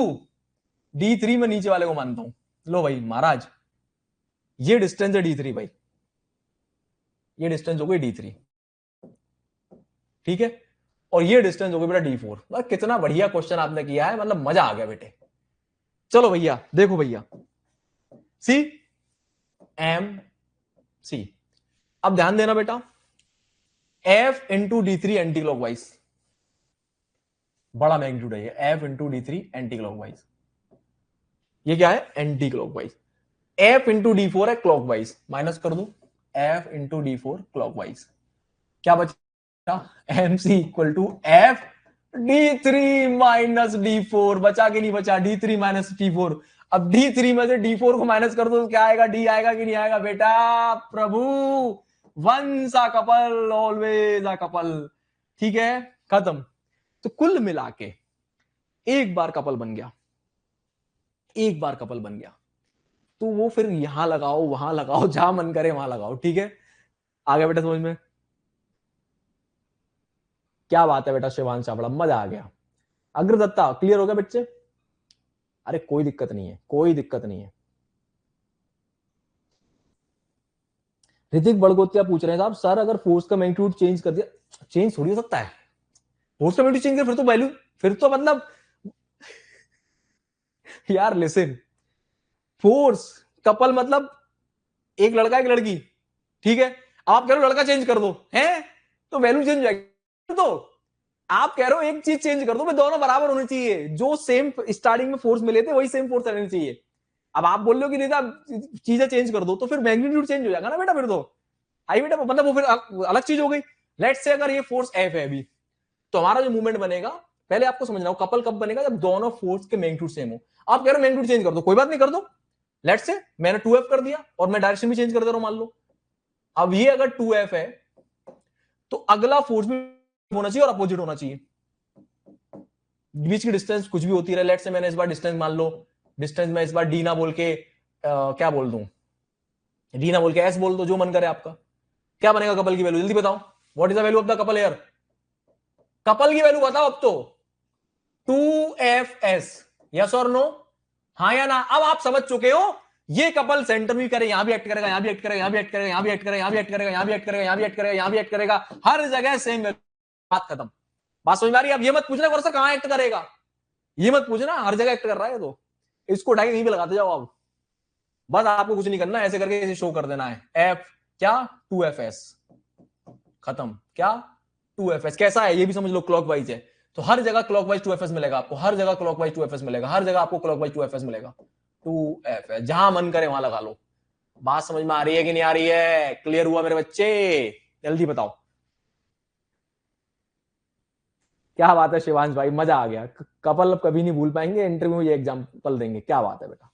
D3 में नीचे वाले को मानता हूं, लो भाई महाराज, ये डिस्टेंस है D3 भाई, ये डिस्टेंस हो गई D3। ठीक है, और ये डिस्टेंस हो गई बेटा D4। मतलब कितना बढ़िया क्वेश्चन आपने किया है, मतलब मजा आ गया बेटे। चलो भैया देखो भैया, सी एम सी, अब ध्यान देना बेटा, F into D3 anti clockwise, बड़ा मैग्नीट्यूड है ये, F into D3 anti clockwise. ये क्या है? Anti clockwise. F into D4 है क्लॉकवाइज, माइनस कर दू, एफ इंटू D4 क्लॉकवाइज। क्या बचा? M C equal to F D3 minus D4। बचा कि नहीं बचा? D3 minus D4। अब D3 में से D4 को माइनस कर दो तो क्या आएगा? D आएगा कि नहीं आएगा बेटा? Prabhu, once a couple always a couple. ठीक है, खत्म। तो कुल मिला के एक बार कपल बन गया, एक बार कपल बन गया, तो वो फिर यहां लगाओ, वहां लगाओ, जहां मन करे वहां लगाओ। ठीक है, आ गया बेटा समझ में? क्या बात है बेटा शिवांश चावड़ा, मजा आ गया। अग्रदत्ता क्लियर हो गया बच्चे? अरे कोई दिक्कत नहीं है, कोई दिक्कत नहीं है। ऋतिक बड़गोतिया पूछ रहे हैं साहब, सर अगर फोर्स का मैग्नीट्यूड चेंज कर दिया, चेंज थोड़ी हो सकता है फोर्स का मैग्नीट्यूड चेंज कर, फिर तो वैल्यू, फिर तो मतलब यार लिसन, फोर्स कपल मतलब एक लड़का एक लड़की, ठीक है, आप कह रहे हो लड़का चेंज कर दो है, तो वैल्यू चेंज हो जाएगी। तो आप कह रहे हो एक चीज चेंज कर दो, दोनों बराबर होने चाहिए, जो सेम स्टार्टिंग में फोर्स मिले थे वही सेम फोर्स रहनी चाहिए। अब आप बोल रहे हो कि नहीं चीजें चेंज कर दो, तो फिर मैग्नीट्यूड चेंज हो जाएगा ना बेटा, फिर तो आई बेटा, मतलब वो फिर अलग चीज हो गई। लेट्स से अगर ये फोर्स एफ है अभी, तो हमारा जो मूवमेंट बनेगा, पहले आपको समझना हो कपल कब बनेगा, जब दोनों फोर्स के मैग्नीट्यूड सेम हो। आप कह रहे हो मैग्नीट्यूड चेंज कर दो, कोई बात नहीं कर दो। लेट्स से मैंने 2f कर दिया और मैं डायरेक्शन भी चेंज कर दे रहा हूं मान लो। अब ये अगर 2f है, तो अगला फोर्स भी होना चाहिए और अपोजिट होना चाहिए। बीच की डिस्टेंस कुछ भी होती रहे, लेट्स से मैंने इस बार डिस्टेंस मान लो, डिस्टेंस में इस बार डी ना बोल के क्या बोल दूं, डी ना बोल के एस बोल दो, जो मन करे आपका। क्या बनेगा कपल की वैल्यू, जल्दी बताओ, what is the value of the couple air, couple की वैल्यू बताओ अब तो, 2fs, यस और नो, हाँ या ना। अब आप समझ चुके हो, ये कपल सेंटर भी करे, यहां भी एक्ट करेगा, यहां भी एक्ट करेगा, यहां भी एक्ट करेगा, यहां भी एक्ट करेगा, यहां भी एक्ट करेगा, यहां भी एक्ट करेगा, यहां भी एक्ट करेगा, यहां भी एक्ट करेगा, हर जगह सेम, बात खत्म। बात समझ में आ रही है? अब ये मत पूछना वर्षा कहां एक्ट करेगा, ये मत पूछना, हर जगह एक्ट कर रहा है तो इसको उठा के कहीं भी लगाते जाओ आप। बस आपको कुछ नहीं करना, ऐसे करके इसे शो कर देना है, एफ क्या, 2fs, खत्म। क्या 2fs कैसा है ये भी समझ लो, क्लॉकवाइज है, तो हर जगह क्लॉकवाइज 2fs मिलेगा आपको, हर जगह क्लॉकवाइज 2fs मिलेगा, हर जगह आपको क्लॉकवाइज 2fs मिलेगा। 2fs जहां मन करे वहां लगा लो। बात समझ में आ रही है कि नहीं आ रही है? क्लियर हुआ मेरे बच्चे? जल्दी बताओ। क्या बात है शिवांश भाई, मजा आ गया, कपल अब कभी नहीं भूल पाएंगे, इंटरव्यू में ये एग्जांपल देंगे, क्या बात है बेटा।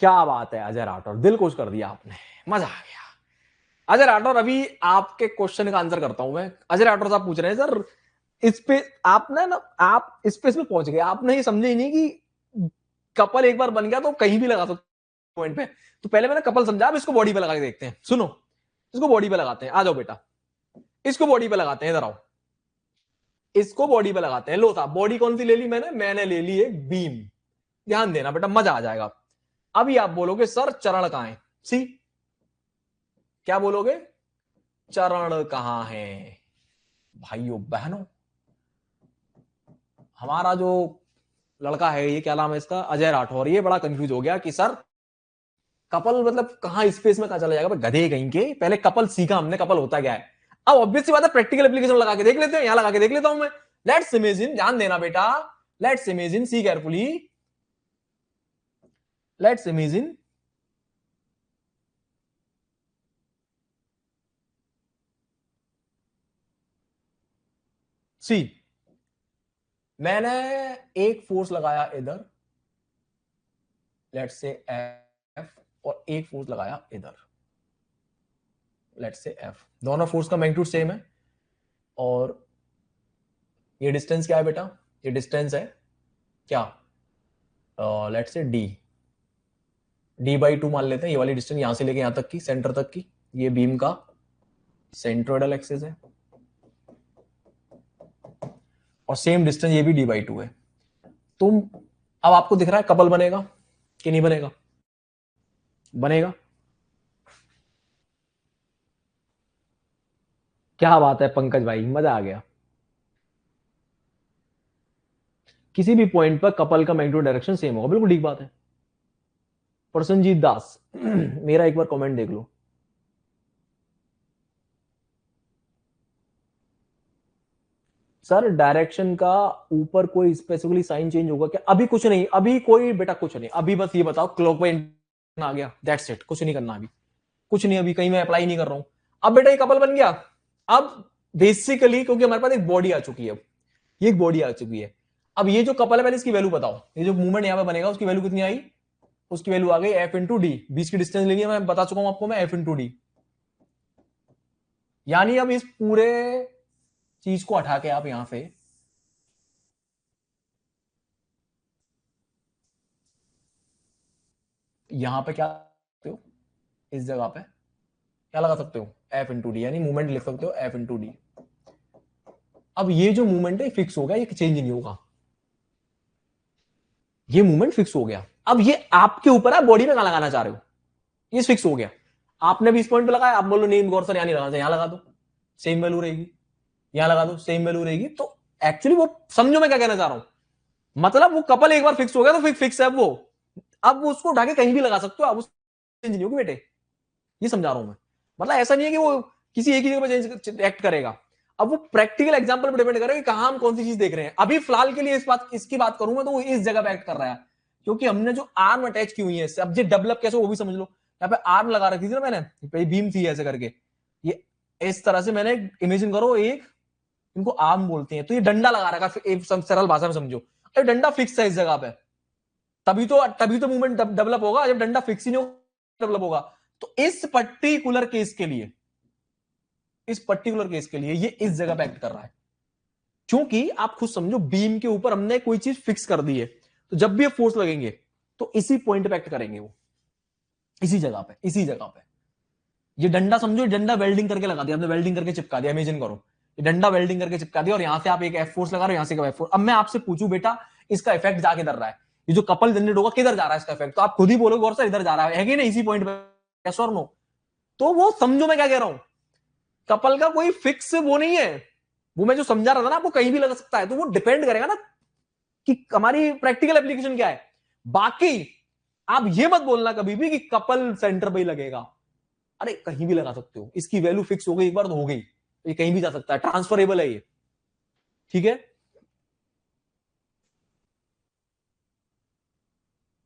क्या बात है अजय राठौर, दिल खुश कर दिया आपने, मजा आ गया। अजय राठौर, अभी आपके क्वेश्चन का आंसर करता हूं मैं। अजय राठौर साहब पूछ रहे हैं सर, इस पे आपने ना, आप स्पेस में पहुंच गए, आपने ये समझे ही नहीं कि कपल एक बार बन गया तो कहीं भी लगा सकते पॉइंट पे। तो पहले मैंने कपल समझा, अब इसको बॉडी पे लगा के देखते हैं, सुनो, इसको बॉडी पे लगाते हैं, आ जाओ बेटा, इसको बॉडी पे लगाते हैं, इधर आओ, इसको बॉडी पे लगाते हैं। लो साहब, बॉडी कौन सी ले ली मैंने, मैंने ले ली एक बीम। ध्यान देना बेटा, मजा आ जाएगा। अभी आप बोलोगे सर चरण कहां है, सी, क्या बोलोगे, चरण कहां है? भाइयों बहनों, हमारा जो लड़का है, ये क्या नाम है इसका, अजय राठौर, ये बड़ा कंफ्यूज हो गया कि सर कपल मतलब कहां स्पेस में कहां चला जाएगा, गधे कहीं के, पहले कपल सीखा हमने, कपल होता क्या है। अब ऑब्वियस सी बात है, प्रैक्टिकल एप्लीकेशन लगा के देख लेते हैं, यहां लगा के देख लेता हूं मैं। लेट्स इमेजिन, ध्यान देना बेटा, let's imagine, see carefully, let's imagine, see, मैंने एक फोर्स लगाया इधर, लेट्स से एफ, और एक फोर्स लगाया इधर, लेट्स से एफ, दोनों फोर्स का मैग्नीट्यूड सेम है, और ये डिस्टेंस क्या है बेटा, ये डिस्टेंस है क्या, लेट्स से डी, d/2 मान लेते हैं, ये वाली डिस्टेंस यहां से लेके यहां तक की, सेंटर तक की, ये बीम का सेंट्रोइडल एक्सिस है, और सेम डिस्टेंस ये भी d/2 है। तुम, अब आपको दिख रहा है कपल बनेगा कि नहीं बनेगा, बनेगा। क्या बात है पंकज भाई, मजा आ गया। किसी भी पॉइंट पर कपल का मैग्नीट्यूड डायरेक्शन सेम होगा, बिल्कुल ठीक बात है। प्रसन्नजीत दास मेरा एक बार कमेंट देख लो। सर डायरेक्शन का ऊपर कोई स्पेसिफिकली साइन चेंज होगा क्या, अभी कुछ नहीं, अभी कोई बेटा कुछ नहीं, अभी बस ये बताओ क्लॉकवाइज आ गया, दैट्स इट, कुछ नहीं करना अभी, कुछ नहीं, अभी कहीं मैं अप्लाई नहीं कर रहा हूं। अब बेटा ये कपल बन गया। अब बेसिकली क्योंकि हमारे पास एक बॉडी आ चुकी है, अब ये एक बॉडी आ चुकी है, अब ये जो कपल है पहले इसकी वैल्यू बताओ, ये जो मूवमेंट यहां पे बनेगा उसकी वैल्यू कितनी आई, उसकी वैल्यू आ गई एफ इंटू डी, बीच की डिस्टेंस लेनी है, मैं बता चुका हूं आपको, मैं एफ इंटू डी। यानी अब इस पूरे चीज को हटा के आप यहां पे, यहां पे क्या करते हो, इस जगह पे क्या लगा सकते हो, एफ इंटू डी, यानी मूवमेंट लिख सकते हो एफ इंटू डी। अब ये जो मूवमेंट है फिक्स हो गया, ये चेंज नहीं होगा, ये मूवमेंट फिक्स हो गया। अब ये आपके ऊपर है, बॉडी में कहां लगाना चाह रहे हो, ये फिक्स हो गया। आपने भी इस पॉइंट पे लगाया, आप बोलो नहीं गौर सर यहां नहीं लगाना, यहां लगा दो, सेम वैल्यू रहेगी, यहां लगा दो सेम वैल्यू रहेगी। तो एक्चुअली वो समझो मैं क्या कहना चाह रहा हूं, मतलब वो कपल एक बार फिक्स हो गया तो फिक्स है वो, अब वो उसको उठा के कहीं भी लगा सकते हो, अब चेंज नहीं होगी बेटे, ये समझा रहा हूं मैं। मतलब ऐसा नहीं है कि वो किसी एक ही जगह पर चेंज एक्ट करेगा। अब वो प्रैक्टिकल एग्जांपल पर डिपेंड करेगा कि कहां हम कौन सी चीज देख रहे हैं। अभी फिलहाल के लिए इसकी बात करूं मैं तो वो इस जगह पे एक्ट कर रहा है, क्योंकि हमने जो आर्म अटैच की हुई है इससे, अब ये डेवलप कैसे वो भी समझ लो। यहाँ पे आर्म लगा रखी थी ना मैंने, बीम थी ऐसे करके, ये इस तरह से मैंने इमेजिन करो एक, इनको आर्म बोलते हैं, तो ये डंडा लगा रखा है, सरल भाषा में समझो, ये डंडा फिक्स है इस जगह पे, तभी तो मूवमेंट डेवलप होगा, जब डंडा फिक्स ही नहीं डेवलप होगा। तो इस पर्टिकुलर केस के लिए ये इस जगह पे एक्ट कर रहा है, क्योंकि आप खुद समझो बीम के ऊपर हमने कोई चीज फिक्स कर दी है, तो जब भी ये फोर्स लगेंगे तो इसी पॉइंट पे एक्ट करेंगे वो, इसी जगह पे। ये डंडा समझो, डंडा वेल्डिंग करके लगा दिया आपने, वेल्डिंग करके चिपका दिया, इमेजिन करो ये डंडा वेल्डिंग करके चिपका दिया, और यहां से आप एक एफ फोर्स लगा रहे हो, यहां से एफ फोर्स। अब मैं आपसे पूछूं बेटा इसका इफेक्ट जाके इधर रहा है, ये जो कपल जनरेट होगा किधर जा रहा है इसका इफेक्ट, तो आप खुद ही बोलोगे और सर इधर जा रहा है कि नहीं, इसी पॉइंट पे, यस और नो। तो वो समझो मैं क्या कह रहा हूं, कपल का कोई फिक्स वो नहीं है, वो मैं जो समझा रहा था ना, आपको कहीं भी लग सकता है, तो वो डिपेंड करेगा ना कि हमारी प्रैक्टिकल एप्लीकेशन क्या है। बाकी आप ये मत बोलना कभी भी कि कपल सेंटर पे ही लगेगा, अरे कहीं भी लगा सकते हो, इसकी वैल्यू फिक्स हो गई एक बार तो हो गई, तो ये कहीं भी जा सकता है, ट्रांसफरेबल है ये, ठीक है।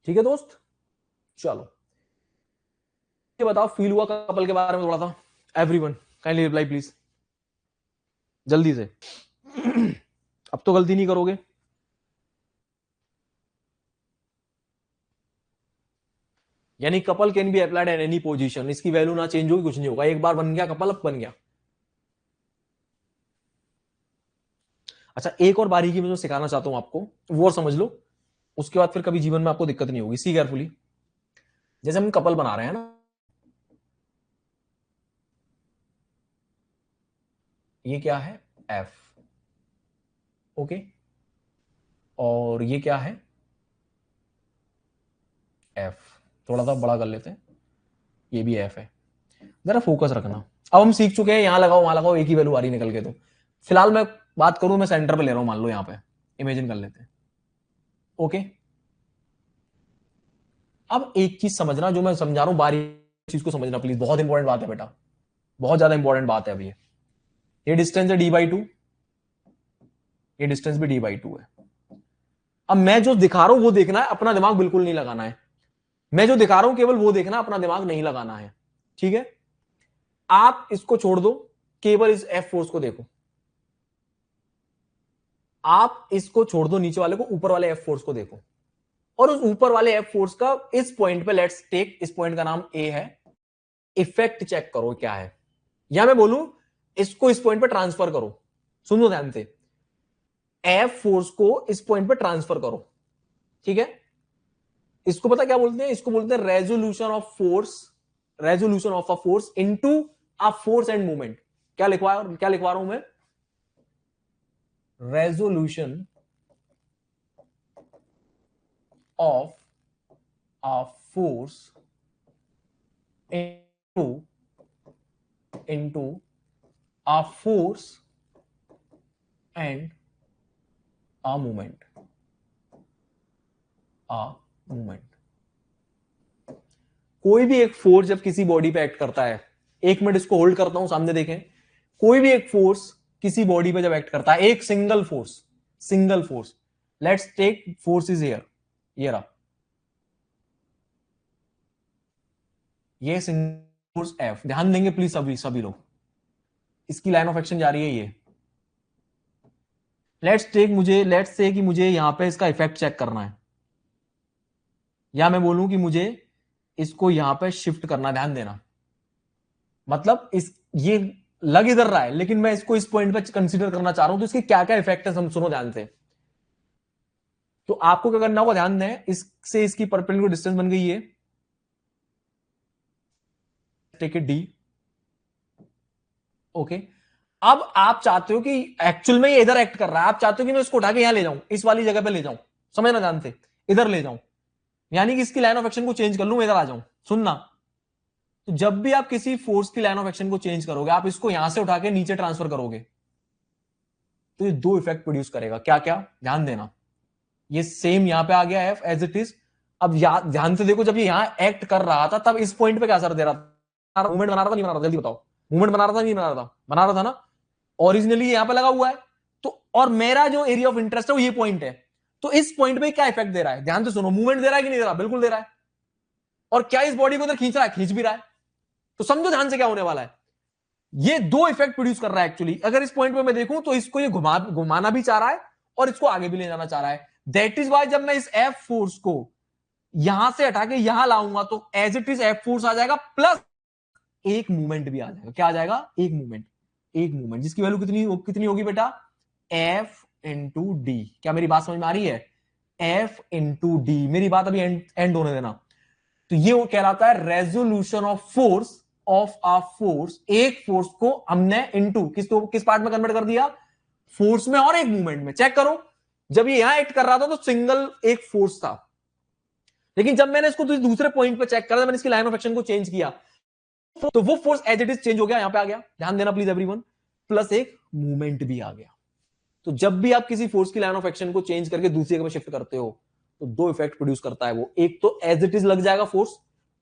ठीक है दोस्त, चलो ये बताओ फील हुआ कपल के बारे में थोड़ा सा, एवरीवन काइंडली रिप्लाई प्लीज, जल्दी से। अब तो गलती नहीं करोगे। यानी couple can be applied at any position, इसकी वैल्यू ना चेंज होगी, कुछ नहीं होगा, एक बार बन गया कपल, अब बन गया। अच्छा एक और बारीकी में जो सिखाना चाहता हूं आपको, वो और समझ लो, उसके बाद फिर कभी जीवन में आपको दिक्कत नहीं होगी, सी केयरफुली। जैसे हम कपल बना रहे हैं ना, ये क्या है एफ, ओके, और ये क्या है एफ, थोड़ा सा बड़ा कर लेते हैं, ये भी एफ है, जरा फोकस रखना। अब हम सीख चुके हैं, यहां लगाओ वहां लगाओ, एक ही वैल्यू आ रही निकल के, तो फिलहाल मैं बात करूं, मैं सेंटर पे ले रहा हूं, मान लो यहां पे इमेजिन कर लेते हैं, ओके। अब एक चीज समझना, जो मैं समझा रहा हूं बारी चीज को समझना प्लीज, बहुत इंपॉर्टेंट बात है बेटा, बहुत ज्यादा इंपॉर्टेंट बात है। अभी ये डिस्टेंस है d/2, ये डिस्टेंस भी d/2 है। अब मैं जो दिखा रहा हूं वो देखना है, अपना दिमाग बिल्कुल नहीं लगाना है, मैं जो दिखा रहा हूं केवल वो देखना, अपना दिमाग नहीं लगाना है, ठीक है। आप इसको छोड़ दो, केवल इस एफ फोर्स को देखो, आप इसको छोड़ दो नीचे वाले को, ऊपर वाले एफ फोर्स को देखो, और उस ऊपर वाले एफ फोर्स का इस पॉइंट पे, लेट्स टेक इस पॉइंट का नाम ए है, इफेक्ट चेक करो क्या है, या मैं बोलूं इसको इस पॉइंट पे ट्रांसफर करो, सुनो ध्यान से, एफ फोर्स को इस पॉइंट पे ट्रांसफर करो, ठीक है। इसको पता क्या बोलते हैं, इसको बोलते हैं resolution of force, resolution of a force into a force and movement. क्या लिखवा रहा हूं मैं, resolution of a force into into a force and a movement, a movement. कोई भी एक फोर्स जब किसी बॉडी पे एक्ट करता है, एक मिनट इसको होल्ड करता हूं, सामने देखें, कोई भी एक फोर्स किसी बॉडी पे जब एक्ट करता है, एक single force, let's take force is here, ये रहा, ये सिंगल फोर्स एफ, ध्यान देंगे प्लीज सभी सभी लोग, इसकी लाइन ऑफ एक्शन जा रही है ये, लेट्स से कि मुझे यहां पे इसका इफेक्ट चेक करना है, या मैं बोलूं कि मुझे इसको यहां पे शिफ्ट करना, ध्यान देना, मतलब इस ये लग इधर रहा है, लेकिन मैं इसको इस पॉइंट पे कंसीडर करना चाह रहा हूं, तो इसके क्या क्या इफेक्ट है हम सुनो ध्यान से। तो आपको क्या करना होगा, ध्यान दें, इससे इसकी परपेंडिकुलर डिस्टेंस बन गई है, टेक इट डी। ओके, अब आप चाहते हो कि एक्चुअल में ये इधर एक्ट कर रहा है, आप चाहते हो कि मैं इसको उठा के यहां ले जाऊं, इस वाली जगह पे ले जाऊं, समझना ध्यान से, इधर ले जाऊं, यानी कि इसकी लाइन ऑफ एक्शन को चेंज कर लूं, इधर आ जाऊं। सुनना, तो जब भी आप किसी फोर्स की लाइन ऑफ एक्शन को चेंज करोगे, आप इसको यहां से उठा के नीचे ट्रांसफर करोगे, तो ये दो इफेक्ट प्रोड्यूस करेगा। क्या क्या, ध्यान देना, ये सेम यहां पे आ गया एफ एज इट इज। अब ध्यान से देखो, जब ये यहां एक्ट कर रहा था तब इस पॉइंट पे क्या असर दे रहा था? मूवमेंट बना रहा था नहीं बना रहा था? जल्दी बताओ, मूवमेंट बना रहा था नहीं बना रहा था? बना रहा था ना, ओरिजिनली यहां पे लगा हुआ है। तो और मेरा जो एरिया ऑफ इंटरेस्ट है वो ये पॉइंट है, तो इस पॉइंट पे क्या इफेक्ट दे रहा है? ध्यान से सुनो, मूवमेंट दे रहा है कि नहीं दे रहा? बिल्कुल दे रहा है। और क्या इस बॉडी को इधर खींच रहा है? खींच भी रहा है। तो समझो ध्यान से क्या होने वाला है, ये दो इफेक्ट प्रोड्यूस कर रहा है एक्चुअली। अगर इस पॉइंट पे मैं देखूं तो इसको ये घुमाना भी चाह रहा है और इसको आगे भी ले जाना चाह रहा है। दैट इज वाई जब मैं इस एफ फोर्स को यहां से हटा के यहां लाऊंगा तो as it is F force आ जाएगा, प्लस एक मूवमेंट भी आ जाएगा। क्या आ जाएगा? एक मूवमेंट। एक मूवमेंट जिसकी वैल्यू कितनी होगी बेटा? F into D. क्या मेरी बात समझ में आ रही है? F into D. मेरी बात अभी एंड होने देना। तो ये वो कहलाता है resolution of force of a force. एक फोर्स को हमने इनटू किस पार्ट में कन्वर्ट कर दिया? फोर्स में और एक मूवमेंट में। चेक करो, जब ये यहां एक्ट कर रहा था तो सिंगल एक फोर्स था, लेकिन जब मैंने इसको दूसरे पॉइंट पे चेक करा, मैंने इसकी लाइन ऑफ एक्शन को चेंज किया, तो वो force as it is change हो गया, यहां पे आ गया। ध्यान देना प्लीज एवरीवन, प्लस एक मूवमेंट भी आ गया। तो जब भी आप किसी फोर्स की लाइन ऑफ एक्शन को चेंज करके दूसरी जगह में शिफ्ट करते हो तो दो इफेक्ट प्रोड्यूस करता है वो। एक तो एज इट इज लग जाएगा फोर्स,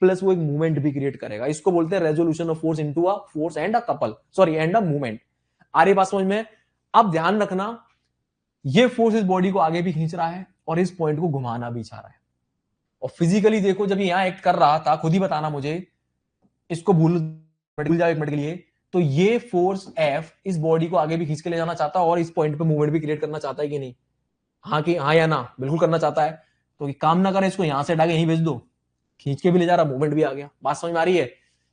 प्लस वो एक मूवमेंट भी क्रिएट करेगा। इसको बोलते हैं resolution of force into a force and a couple, sorry and a movement. आ रही बात समझ में? अब ध्यान रखना, ये फोर्स इस बॉडी को आगे भी खींच रहा है और इस पॉइंट को घुमाना भी चाह रहा है। और फिजिकली देखो, जब यहां एक्ट कर रहा था, खुद ही बताना मुझे, इसको भूल जाओ एक मिनट के लिए, तो ये फोर्स एफ इस बॉडी को आगे भी खींच के ले जाना चाहता है और इस पॉइंट पे मूवमेंट भी क्रिएट करना चाहता है कि नहीं? हाँ कि हाँ या ना? बिल्कुल करना चाहता है। तो काम ना करें, इसको यहां से हटा के यहीं भेज दो, खींच के भी ले जा रहा, मूवमेंट भी आ गया। बात समझ में आ रही है?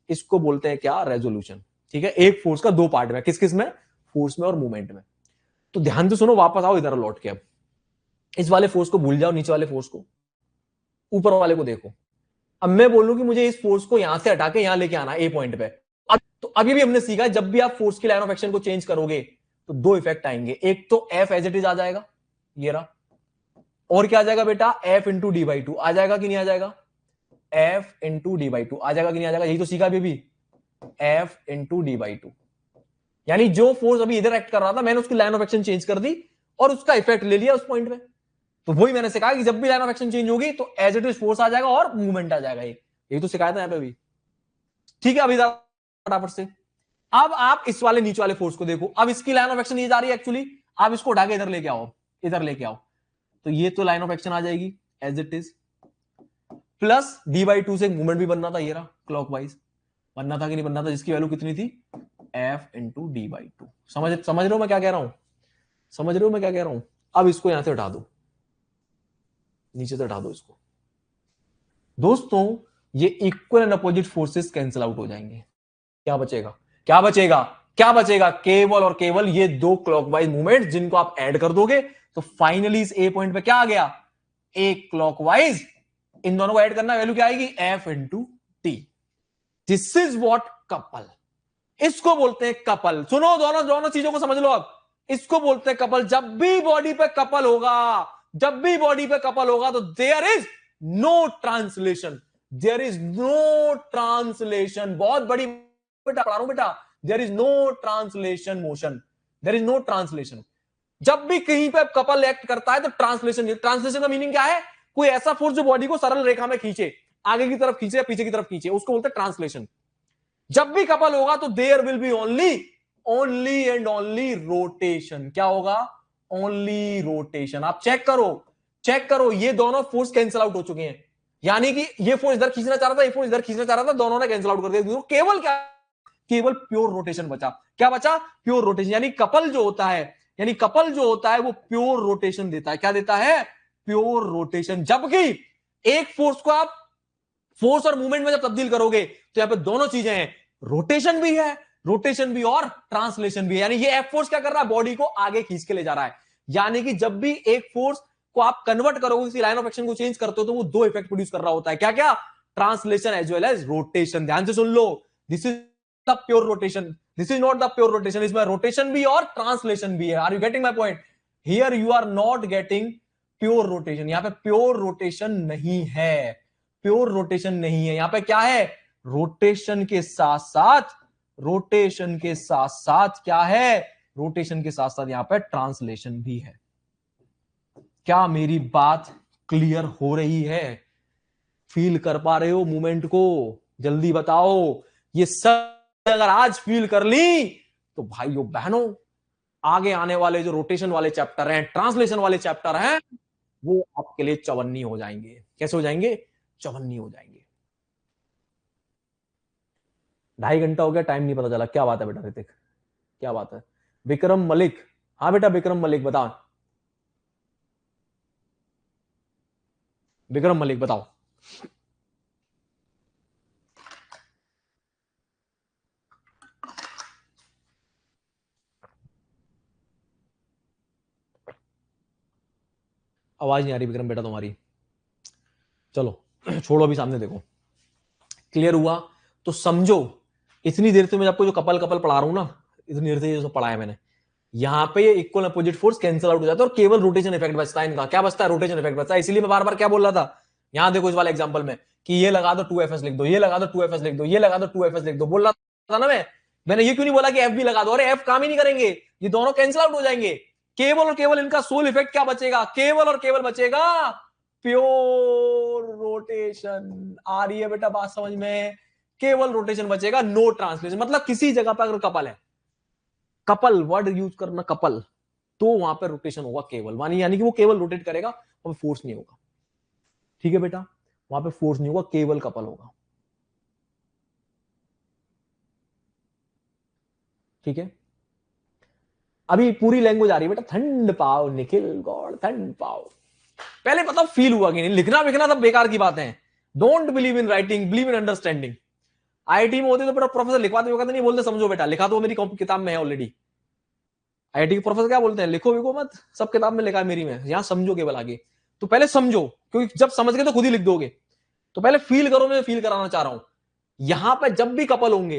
इसको बोलते हैं क्या? रेजोल्यूशन। ठीक है, एक फोर्स का दो पार्ट में, किस किस में? फोर्स में और मूवमेंट में। तो ध्यान से सुनो, वापस आओ इधर लौट के। अब इस वाले फोर्स को भूल जाओ, नीचे वाले फोर्स को, ऊपर वाले को देखो। अब मैं बोलूं कि मुझे इस फोर्स को यहां से हटा के यहां लेके आना ए पॉइंट पे। अब तो अभी भी हमने सीखा, जब भी आप फोर्स की लाइन ऑफ एक्शन को चेंज करोगे तो दो इफेक्ट आएंगे। एक तो एफ एज इट इज आ जाएगा, ये रहा, और क्या आ जाएगा बेटा? F into D by two आ जाएगा कि नहीं आ जाएगा? F into D by two आ जाएगा कि नहीं आ जाएगा? यही तो सीखा अभी। F into D by two, यानी जो फोर्स अभी इधर एक्ट कर रहा था, मैंने उसकी लाइन ऑफ एक्शन चेंज कर दी और उसका इफेक्ट ले लिया उस पॉइंट पे। तो वही मैंने सिखाया कि जब भी लाइन ऑफ एक्शन चेंज होगी तो एज इट इज फोर्स आ जाएगा और मूवमेंट आ जाएगा। यही तो सिखाया था यहां पे भी। ठीक है, अभी फटाफट से अब आप इस वाले नीचे वाले फोर्स को देखो। अब इसकी लाइन ऑफ एक्शन ये जा रही है एक्चुअली, आप इसको उठा के इधर लेके आओ, इधर लेके आओ, तो ये तो लाइन ऑफ एक्शन आ जाएगी as it is, plus D by two से मूवमेंट भी बनना था, ये रहा क्लॉकवाइज बनना था कि नहीं बनना था, जिसकी वैल्यू कितनी थी? F into D by to. समझ रहे हो मैं क्या कह रहा हूं? समझ रहे हो मैं क्या कह रहा हूं? अब इसको यहां से उठा दो, नीचे से उठा दो इसको। दोस्तों, ये equal and opposite forces cancel out हो जाएंगे। क्या बचेगा? क्या बचेगा? क्या बचेगा? केवल और केवल ये दो क्लॉकवाइज मूवमेंट, जिनको आप ऐड कर दोगे तो फाइनली इस ए पॉइंट पे क्या आ गया? एक क्लॉकवाइज। इन दोनों को ऐड करना, वैल्यू क्या आएगी? F into T. This is what couple. इसको बोलते हैं कपल। सुनो, दोनों दोनों चीजों को समझ लो। अब इसको बोलते हैं कपल। जब भी बॉडी पे कपल होगा, जब भी बॉडी पे कपल होगा, तो there is no translation. There is no translation. बहुत बड़ी बेटा पढ़ा रहा हूं बेटा। There is no translation motion. There is no translation. जब भी कहीं पे कपल एक्ट करता है तो ट्रांसलेशन। ट्रांसलेशन का मीनिंग क्या है? कोई ऐसा फोर्स जो बॉडी को सरल रेखा में खींचे, आगे की तरफ खींचे या पीछे की तरफ खींचे, उसको बोलते हैं ट्रांसलेशन। जब भी कपल होगा तो there will be only and only rotation. क्या होगा? Only rotation. आप चेक करो, ये दोनों फोर्स कैंसिल आउट हो चुके हैं। यानी कि ये फोर्स इधर खींचना चाह रहा था, ये फोर्स इधर खींचना चाह रहा था, दोनों ने कैंसिल आउट कर दिया। केवल क्या? केवल प्योर रोटेशन बचा। क्या बचा? Pure rotation. यानी कपल जो होता है वो प्योर रोटेशन देता है। क्या देता है? Pure rotation. जबकि एक फोर्स को आप फोर्स और मूवमेंट में जब तब्दील करोगे तो यहां पे दोनों चीजें हैं, रोटेशन भी और ट्रांसलेशन भी है। यानी ये एफ फोर्स क्या कर रहा है? बॉडी को आगे खींच के ले जा रहा है। यानी कि जब भी एक फोर्स को आप कन्वर्ट करोगे, किसी लाइन ऑफ एक्शन को चेंज करते हो, तो वो दो इफेक्ट प्रोड्यूस कर रहा होता है। क्या क्या? Translation as well as rotation. ध्यान से सुन लो, this is the pure rotation, this is not the pure rotation, इसमें रोटेशन भी और ट्रांसलेशन भी है। Are you getting my point? Here you are not getting pure rotation, यहां पे प्योर रोटेशन नहीं है, प्योर रोटेशन नहीं है। यहां पे क्या है? रोटेशन के साथ साथ, रोटेशन के साथ साथ क्या है? रोटेशन के साथ साथ यहां पे ट्रांसलेशन भी है। क्या मेरी बात क्लियर हो रही है? फील कर पा रहे हो मूवमेंट को? जल्दी बताओ। ये सब अगर आज फील कर ली तो भाइयों बहनों, आगे आने वाले जो रोटेशन वाले चैप्टर हैं, ट्रांसलेशन वाले चैप्टर हैं, वो आपके लिए चवन्नी हो जाएंगे। कैसे हो जाएंगे? चवन्नी हो जाएंगे। 2.5 घंटा हो गया, टाइम नहीं पता चला। क्या बात है बेटा ऋतिक, क्या बात है? विक्रम मलिक, हाँ बेटा विक्रम मलिक बताओ, विक्रम मलिक बताओ। आवाज नहीं आ रही विक्रम बेटा तुम्हारी। चलो छोड़ो, अभी सामने देखो। क्लियर हुआ? तो समझो, इतनी देर से मैं आपको जो कपल कपल पढ़ा रहा हूं ना, इतनी देर से जो पढ़ा है मैंने, यहां पे ये equal opposite force cancel out हो जाता है और केवल रोटेशन इफेक्ट बचता है। इनका क्या बचता है? रोटेशन इफेक्ट बचता है। इसलिए मैं बार बार क्या बोल रहा था, यहां देखो इस वाले एग्जांपल में, कि ये लगा दो 2fs लिख दो, ये लगा दो 2fs लिख दो, ये लगा दो 2fs लिख दो, बोल रहा था ना मैं। मैंने ये क्यों नहीं बोला कि एफ भी लगा दो? अरे एफ काम ही नहीं करेंगे, ये दोनों कैंसिल आउट हो जाएंगे। केवल और केवल इनका सोल इफेक्ट क्या बचेगा? केवल और केवल बचेगा प्योर रोटेशन। आ रही है बेटा बात समझ में? केवल रोटेशन बचेगा, नो ट्रांसलेशन। मतलब किसी जगह पर अगर कपल है, कपल वर्ड यूज करना, कपल, तो वहां पर रोटेशन होगा केवल, यानी कि वो केवल रोटेट करेगा और फोर्स नहीं होगा। ठीक है बेटा, वहां पे फोर्स नहीं होगा, केवल कपल होगा। ठीक है, अभी पूरी लैंग्वेज आ रही है बेटा। ठंड पाओ निखिल गॉड, ठंड पाओ। पहले पता फील हुआ कि नहीं? लिखना विखना सब बेकार की बातें हैं। Don't believe in writing, believe in understanding. IIT में होते तो बेटा प्रोफेसर लिखवाते वक्त नहीं बोलते समझो बेटा, लिखा तो मेरी किताब में है ऑलरेडी। आईआईटी के प्रोफेसर क्या बोलते हैं? लिखो विखो मत, सब किताब में लिखा है मेरी में, यहां समझो केवल आगे। तो पहले समझो, क्योंकि जब समझ गए तो खुद ही लिख दोगे। तो पहले फील करो, मैं फील कराना चाह रहा हूं। यहां पे जब भी कपल होंगे,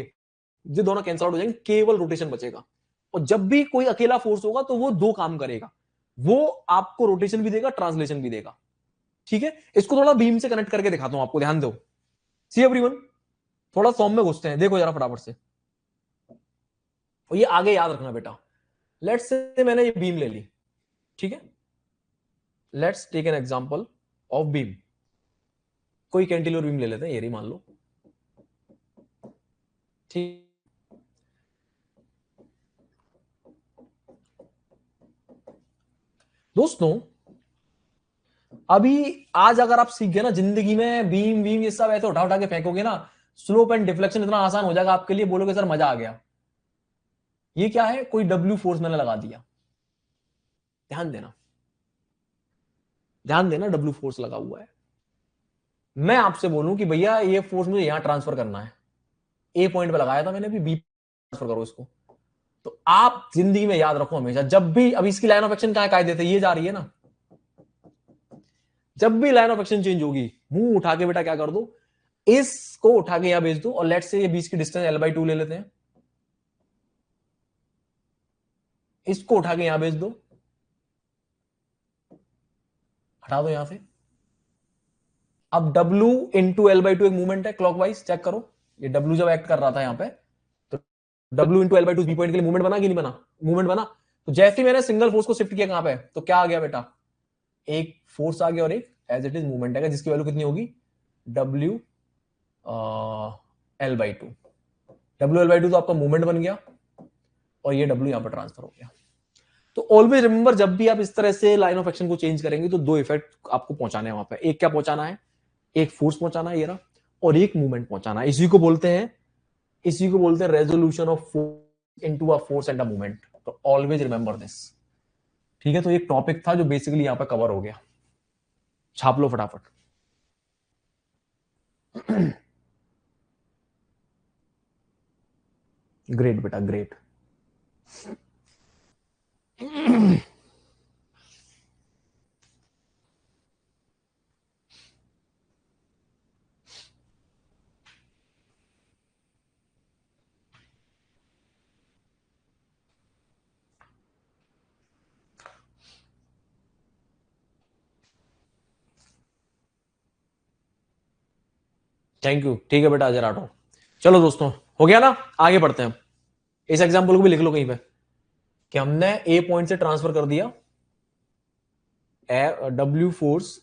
ये दोनों कैंसल आउट हो जाएंगे, केवल रोटेशन बचेगा। और जब भी कोई अकेला फोर्स होगा तो वो दो काम करेगा, वो आपको रोटेशन भी देगा, ट्रांसलेशन भी देगा। ठीक है, इसको थोड़ा बीम से कनेक्ट करके दिखाता हूं आपको, ध्यान दो। सी एवरीवन, थोड़ा फॉर्म में घुसते हैं, देखो जरा फटाफट से। और ये आगे याद रखना बेटा। लेट्स से मैंने ये बीम ले ली, ठीक है। Let's take an example of beam. कोई कैंटिलीवर बीम ले लेते हैं, ये रही मान लो। ठीक, दोस्तों अभी आज अगर आप सीख गए ना जिंदगी में, बीम बीम ये सब ऐसे उठा उठा के फेंकोगे ना, स्लोप एंड डिफ्लेक्शन इतना आसान हो जाएगा आपके लिए, बोलोगे सर मजा आ गया। ये क्या है? कोई डब्ल्यू फोर्स मैंने लगा दिया, ध्यान देना, ध्यान देना, डब्ल्यू फोर्स लगा हुआ है। मैं आपसे बोलूं कि भैया ये फोर्स मुझे यहां ट्रांसफर करना है, ए पॉइंट पे लगाया था मैंने, भी बी ट्रांसफर करो इसको। तो आप जिंदगी में याद रखो हमेशा, जब भी, अब इसकी लाइन ऑफ एक्शन क्या है, कायदे से ये जा रही है ना, जब भी लाइन ऑफ एक्शन चेंज होगी, मुंह उठा के बेटा क्या कर दो, इसको उठा के यहां भेज दो। और लेट से ये बीच की डिस्टेंस L/2 ले लेते हैं, इसको उठा के यहां भेज दो, हटा दो यहां से। अब W इंटू L/2 एक मूवमेंट है क्लॉकवाइज, चेक करो। ये W जब एक्ट कर रहा था यहां पे, तो W into L/2 B point के लिए मूवमेंट बना कि नहीं बना? मूवमेंट बना। तो जैसे ही मैंने सिंगल फोर्स को शिफ्ट किया कहां पे, तो क्या आ गया बेटा? एक फोर्स आ गया और एक एज इट इज मूवमेंट आएगा, जिसकी वैल्यू कितनी होगी? W L/2। W L/2 तो आपका मूवमेंट बन गया, और ये W यहां पर ट्रांसफर हो गया। तो ऑलवेज रिमेंबर, जब भी आप इस तरह से लाइन ऑफ एक्शन को चेंज करेंगे तो दो इफेक्ट आपको पहुंचाने हैं वहां पे। एक क्या पहुंचाना है? एक फोर्स पहुंचाना है ये रहा, और एक मूवमेंट पहुंचाना है। इसी को बोलते हैं, इसी को बोलते हैं resolution of force into a force and a movement. तो ऑलवेज रिमेंबर दिस। ठीक है, तो एक टॉपिक था जो बेसिकली यहां पर कवर हो गया। छाप लो फटाफट। ग्रेट बेटा ग्रेट। थैंक यू, ठीक है बेटा अजय राठौर। चलो दोस्तों, हो गया ना, आगे बढ़ते हैं। इस एग्जाम्पल को भी लिख लो कहीं पे कि हमने ए पॉइंट से ट्रांसफर कर दिया W force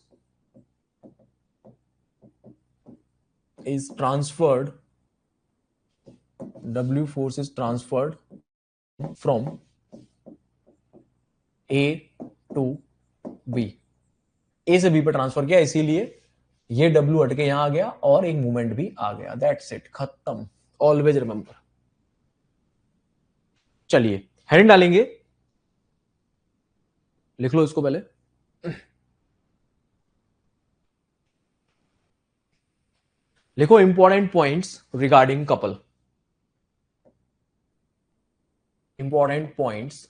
is transferred, W force is transferred from A to B, A से B पे ट्रांसफर किया, इसीलिए ये W हट के यहां आ गया और एक मूवमेंट भी आ गया। दैट्स इट, खत्म। Always remember. चलिए हेडिंग डालेंगे, लिख लो इसको पहले। लिखो important points regarding couple. Important points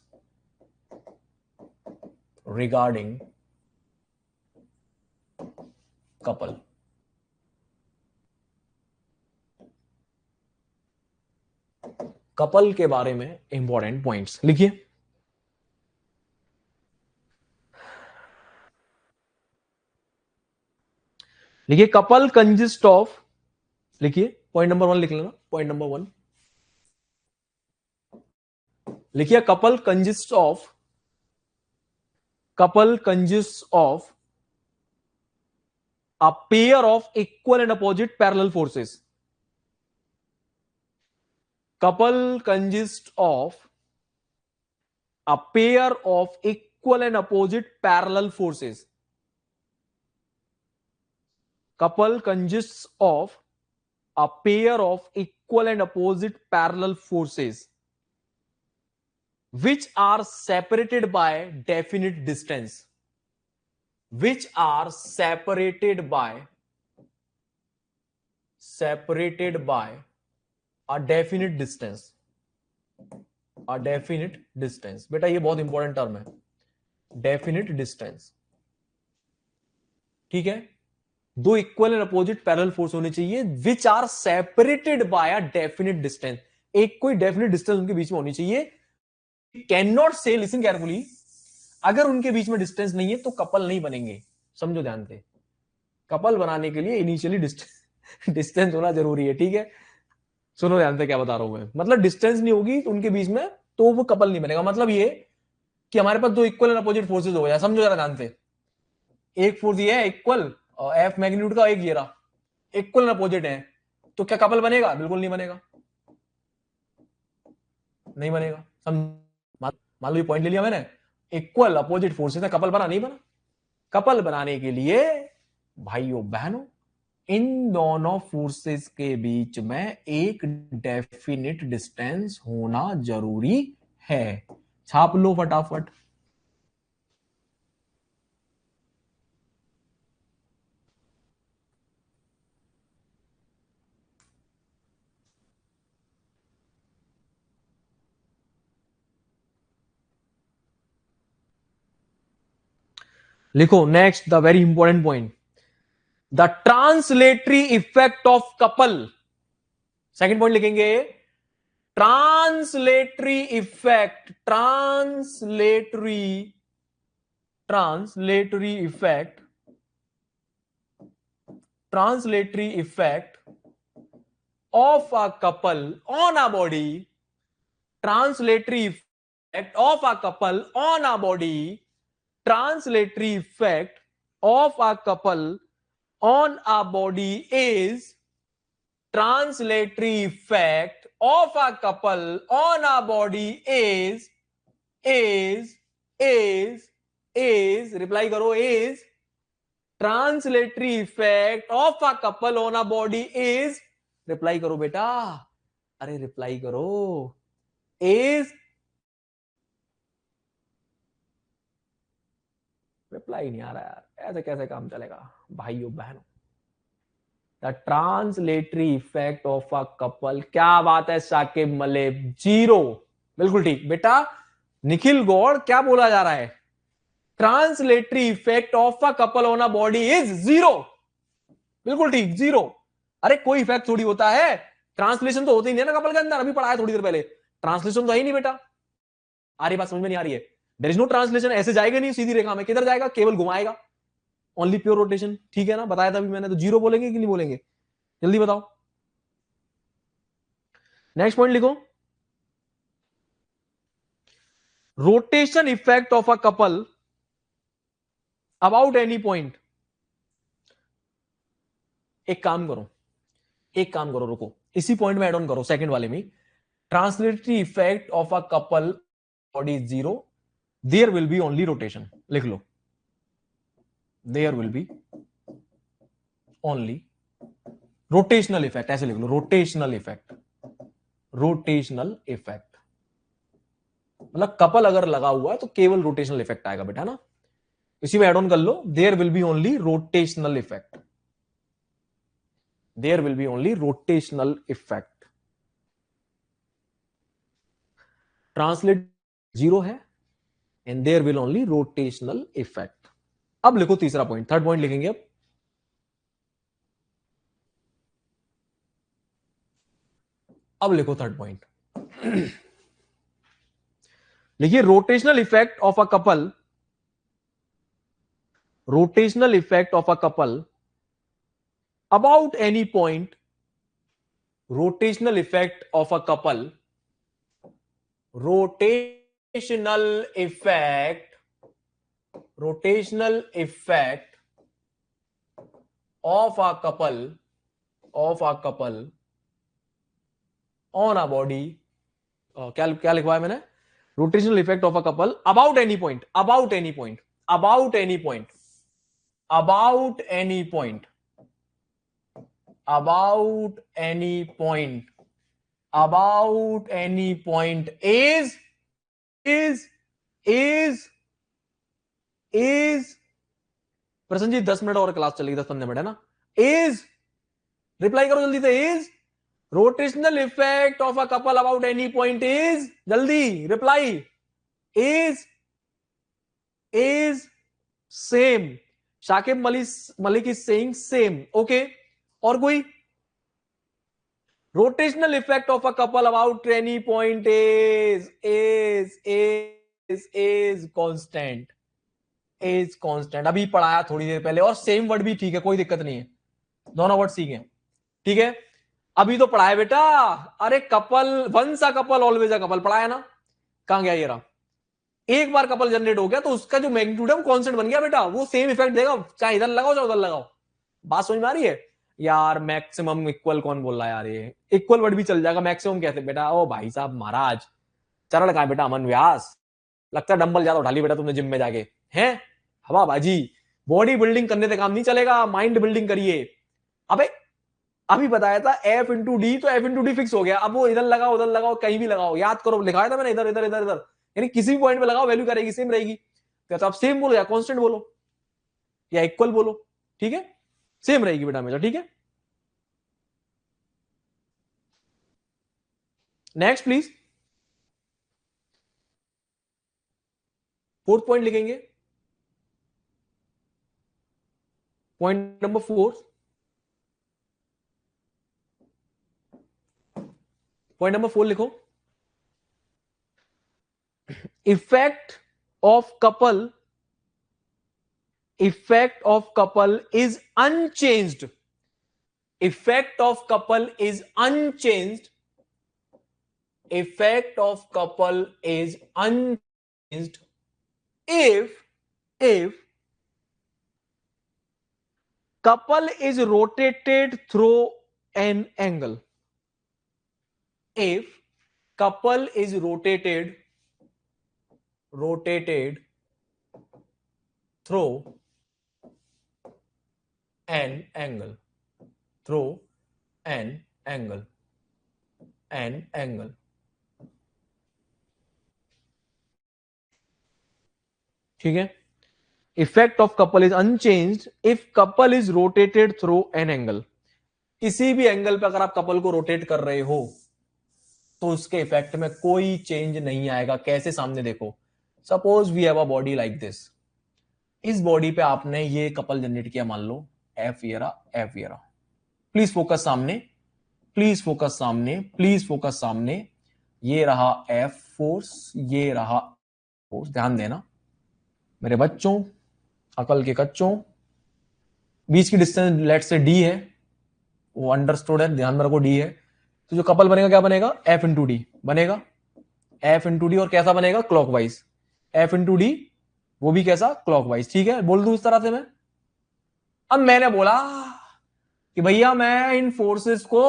regarding couple. Couple के बारे में इंपॉर्टेंट पॉइंट्स लिखिए। लिखिए कपल कंजिस्ट ऑफ, लिखिए पॉइंट नंबर 1 लिख लेना, पॉइंट नंबर 1 लिखिए। Couple consist of, couple consists of a pair of equal and opposite parallel forces. Couple consists of a pair of equal and opposite parallel forces. Couple consists of a pair of equal and opposite parallel forces which are separated by definite distance. Which are separated by a definite distance. A definite distance, बेटा ये बहुत important term है, definite distance. ठीक है, दो equal and opposite parallel force होने चाहिए which are separated by a definite distance. एक कोई डेफिनिट डिस्टेंस उनके बीच में होनी चाहिए। Can not say, listen carefully, अगर उनके बीच में डिस्टेंस नहीं है तो कपल नहीं बनेंगे। समझो ध्यान से, कपल बनाने के लिए इनिशियली डिस्टेंस होना जरूरी है। ठीक है, सुनो ध्यान से क्या बता रहा हूं मैं, मतलब डिस्टेंस नहीं होगी तो उनके बीच में तो वो कपल नहीं बनेगा। मतलब ये कि हमारे पास दो इक्वल एंड अपोजिट फोर्सेज हो गया, समझो जरा ध्यान से। एक फोर्स ये है इक्वल और एफ मैग्नीट्यूड का, एक ये रहा, इक्वल एंड अपोजिट है, तो क्या कपल बनेगा? बिल्कुल नहीं बनेगा, नहीं बनेगा। मान लो ये पॉइंट ले लिया मैंने, इक्वल अपोजिट फोर्सेज है, कपल बना? नहीं बना। कपल बनाने के लिए भाइयों बहनों इन दोनों फोर्सेस के बीच में एक डेफिनिट डिस्टेंस होना जरूरी है। छाप लो फटाफट। लिखो next, the very important point, the translatory effect of couple. Second point लिखेंगे, translatory effect, translatory effect of a couple on a body, translatory effect of a couple on a body, translatory effect of a couple on a body is, translatory effect of a couple on a body is reply करो, is, translatory effect of a couple on a body is, reply करो बेटा, अरे reply करो, is, reply नहीं आ रहा यार, ऐसे कैसे काम चलेगा भाइयों बहनों। The translatory effect of a couple, क्या बात है साकिब मलिक, जीरो, बिल्कुल ठीक बेटा। निखिल गौड़, क्या बोला जा रहा है? Translatory effect of a couple on a body is zero, बिल्कुल ठीक, जीरो। अरे कोई इफेक्ट थोड़ी होता है, ट्रांसलेशन तो होता ही नहीं है ना कपल के अंदर, अभी पढ़ाया थोड़ी देर पहले, ट्रांसलेशन तो है ही नहीं बेटा। आ रही बात समझ में? नहीं आ रही है? देयर इज नो ट्रांसलेशन, ऐसे जाएगा नहीं सीधी रेखा में, किधर जाएगा? केवल घुमाएगा, ओनली प्योर रोटेशन। ठीक है ना, बताया था अभी मैंने, तो जीरो बोलेंगे कि नहीं बोलेंगे? जल्दी बताओ। नेक्स्ट पॉइंट लिखो, rotation effect of a couple about any point. एक काम करो, एक काम करो, रुको, इसी पॉइंट में एड ऑन करो, सेकंड वाले में, translatory effect of a couple body is zero, there will be only rotation. लिख लो, there will be only rotational effect, ऐसे लिख लो, रोटेशनल इफेक्ट, रोटेशनल इफेक्ट, मतलब कपल अगर लगा हुआ है तो केवल रोटेशनल इफेक्ट आएगा बेटा ना, इसी में एड ऑन कर लो, there will be only rotational effect, there will be only rotational effect. Translate zero है and there will only rotational effect. अब लिखो तीसरा पॉइंट, थर्ड पॉइंट लिखेंगे अब लिखो थर्ड पॉइंट। लिखिए, rotational effect of a couple, rotational effect of a couple about any point, rotational effect of a couple, rotational effect, rotational effect of a couple, of a couple on a body, क्या क्या लिखवाया मैंने, rotational effect of a couple about any point, about any point, about any point, about any point, about any point, about any point is is is is प्रसन्न जी 10 minute और class चलेगी, 10-15 minute है ना। Is, reply करो जल्दी से, is rotational effect of a couple about any point is, जल्दी reply, is same, Shakib Malik is saying same, okay. और कोई, rotational effect of a couple about any point is constant, is constant, अभी पढ़ाया थोड़ी देर पहले, और सेम वर्ड भी ठीक है, कोई दिक्कत नहीं है, दोनों वर्ड सीखे, ठीक है। अभी तो पढ़ाया बेटा, अरे couple, once a couple always a couple पढ़ाया ना, कहां गया ये रहा। एक बार कपल जनरेट हो गया तो उसका जो मैग्नीट्यूड है वो कांस्टेंट बन गया बेटा, वो सेम इफेक्ट देगा, चाहे इधर लगाओ चाहे उधर लगाओ। बात समझ में आ रही है यार? मैक्सिमम इक्वल कौन बोल रहा है यार? ये इक्वल वर्ड भी चल जाएगा, मैक्सिमम कैसे बेटा? ओ भाई साहब महाराज, चरण कहां बेटा? अमन व्यास, लगता है डंबल ज्यादा उठा ली बेटा तुमने जिम में जाके, हैं हवाबाजी। बॉडी बिल्डिंग करने से काम नहीं चलेगा, माइंड बिल्डिंग करिए। अबे अभी बताया था एफ इंटू डी, तो एफ इंटू डी फिक्स हो गया, अब वो इधर लगाओ उधर लगाओ कहीं भी लगाओ, याद करो, लिखाया था मैंने, इधर इधर इधर इधर, यानी किसी भी पॉइंट पे लगाओ वैल्यू करेगी, सेम रहेगी। तो आप सेम बोलो या कांस्टेंट बोलो या इक्वल बोलो, ठीक है, सेम रहेगी बेटा हमेशा, ठीक है। नेक्स्ट प्लीज, फोर्थ पॉइंट लिखेंगे, पॉइंट नंबर 4, पॉइंट नंबर 4 लिखो, effect of couple, effect of couple is unchanged, effect of couple is unchanged, effect of couple is unchanged if couple is rotated through an angle, if couple is rotated through an angle, through an angle, an angle, ठीक है। Effect of couple is unchanged if couple is rotated through an angle, किसी भी angle पे अगर आप couple को rotate कर रहे हो तो उसके इफेक्ट में कोई चेंज नहीं आएगा। कैसे? सामने देखो, suppose we have a body like this, इस बॉडी पे आपने ये कपल जनरेट किया, मान लो एफ ये रहा, एफ ये रहा, प्लीज फोकस सामने, प्लीज फोकस सामने, प्लीज फोकस सामने, ये रहा एफ फोर्स, ये रहा फोर्स, ध्यान देना मेरे बच्चों, अकल के कच्चों, बीच की डिस्टेंस लेट से डी है, वो अंडरस्टूड है, ध्यान में रखो डी है। तो जो कपल बनेगा क्या बनेगा, एफ इंटू डी बनेगा, एफ इंटू डी, और कैसा बनेगा, क्लॉकवाइज, एफ इंटू डी, वो भी कैसा, क्लॉकवाइज। ठीक है, बोल दूं इस तरह से मैं। अब मैंने बोला कि भैया मैं इन फोर्सेस को,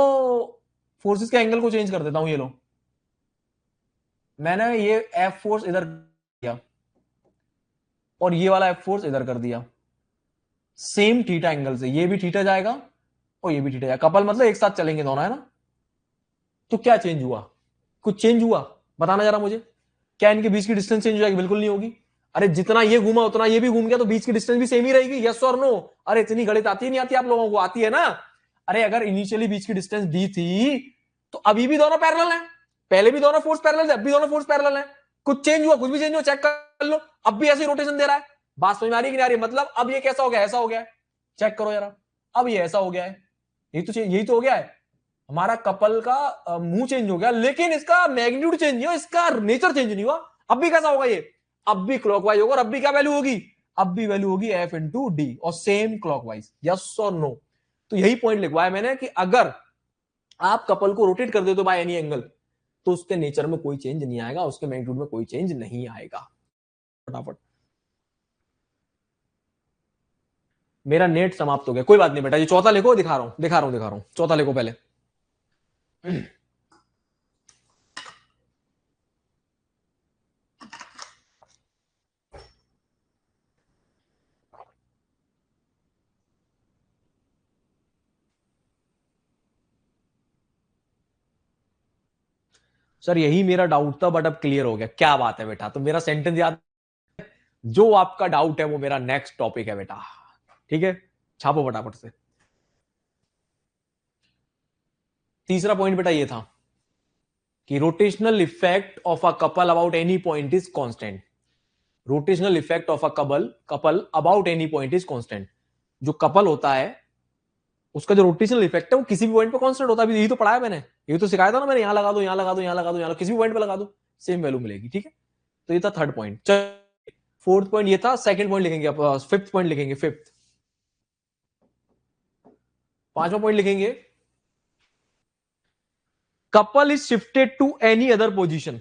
फोर्सेस के एंगल को चेंज कर देता हूं, ये लो, मैंने ये एफ फोर्स इधर किया और ये वाला एफ फोर्स इधर कर दिया, सेम थीटा एंगल से, ये भी थीटा जाएगा और ये भी थीटा जाएगा, कपल मतलब एक साथ चलेंगे दोनों, है ना। तो क्या चेंज हुआ, कुछ चेंज हुआ, बताना जरा मुझे। क्या इनके बीच की डिस्टेंस चेंज हो जाएगी, बिल्कुल नहीं होगी। अरे जितना ये घूमा उतना ये भी घूम गया, तो बीच की डिस्टेंस भी सेम ही रहेगी, यस और नो। अरे इतनी गणित आती नहीं आती आप लोगों को, आती है ना। अरे अगर इनिशियली बीच की डिस्टेंस दी थी तो अभी भी दोनों पैरेलल हैं, पहले भी दोनों फोर्स पैरेलल है, अब भी दोनों फोर्स पैरेलल है। कुछ चेंज हुआ, कुछ भी चेंज हुआ, चेक कर लो, अब भी ऐसे रोटेशन दे रहा है। बात समझ में आ रही है कि नहीं आ रही है? मतलब अब ये कैसा हो गया, ऐसा हो गया है, चेक करो जरा, अब ये ऐसा हो गया है, यही तो हो गया है। हमारा कपल का मुंह चेंज हो गया, लेकिन इसका मैग्नीट्यूड चेंज नहीं हुआ, इसका नेचर चेंज नहीं हुआ। अब भी कैसा होगा ये, अब भी क्लॉकवाइज होगा, और अब भी क्या वैल्यू होगी, अब भी वैल्यू होगी एफ इंटू डी, और सेम क्लॉकवाइज, यस और नो। तो यही पॉइंट लिखवाया मैंने कि अगर आप कपल को रोटेट कर देते हो बाय एनी एंगल, तो उसके नेचर में कोई चेंज नहीं आएगा, उसके मैग्नीट्यूड में कोई चेंज नहीं आएगा। फटाफट, मेरा नेट समाप्त हो गया, कोई बात नहीं बेटा, ये चौथा लिखो, दिखा रहा हूं चौथा लिखो पहले। सर यही मेरा डाउट था, बट अब क्लियर हो गया, क्या बात है बेटा, तो मेरा सेंटेंस याद, जो आपका डाउट है वो मेरा नेक्स्ट टॉपिक है बेटा। ठीक है, छापो फटाफट से। तीसरा पॉइंट बेटा ये था कि rotational effect of a couple about any point is constant. Rotational effect of a couple about any point is constant. जो कपल होता है उसका जो रोटेशनल इफेक्ट है वो किसी भी पॉइंट पे कांस्टेंट होता है, यही तो पढ़ाया मैंने, यही तो सिखाया था ना मैंने, यहां लगा दो, यहां लगा दो, यहां लगा दो, यहां किसी भी पॉइंट पे लगा दो, सेम वैल्यू मिलेगी। ठीक है, तो ये था थर्ड पॉइंट। फोर्थ पॉइंट ये था, सेकंड पॉइंट लिखेंगे आप, फिफ्थ पॉइंट लिखेंगे, फिफ्थ। पांचवा पॉइंट लिखेंगे, couple is shifted to any other position.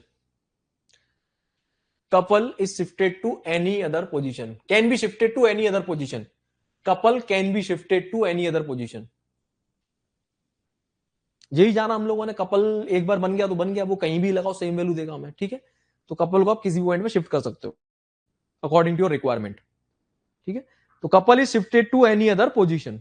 Couple is shifted to any other position. Can be shifted to any other position. Couple can be shifted to any other position. यही जाना हम लोगों ने, couple एक बार बन गया तो बन गया, वो कहीं भी लगाओ सेम वैल्यू देगा हमें। ठीक है, तो कपल को आप किसी भी पॉइंट में शिफ्ट कर सकते हो अकॉर्डिंग टू योर रिक्वायरमेंट। ठीक है, तो couple is shifted to any other position.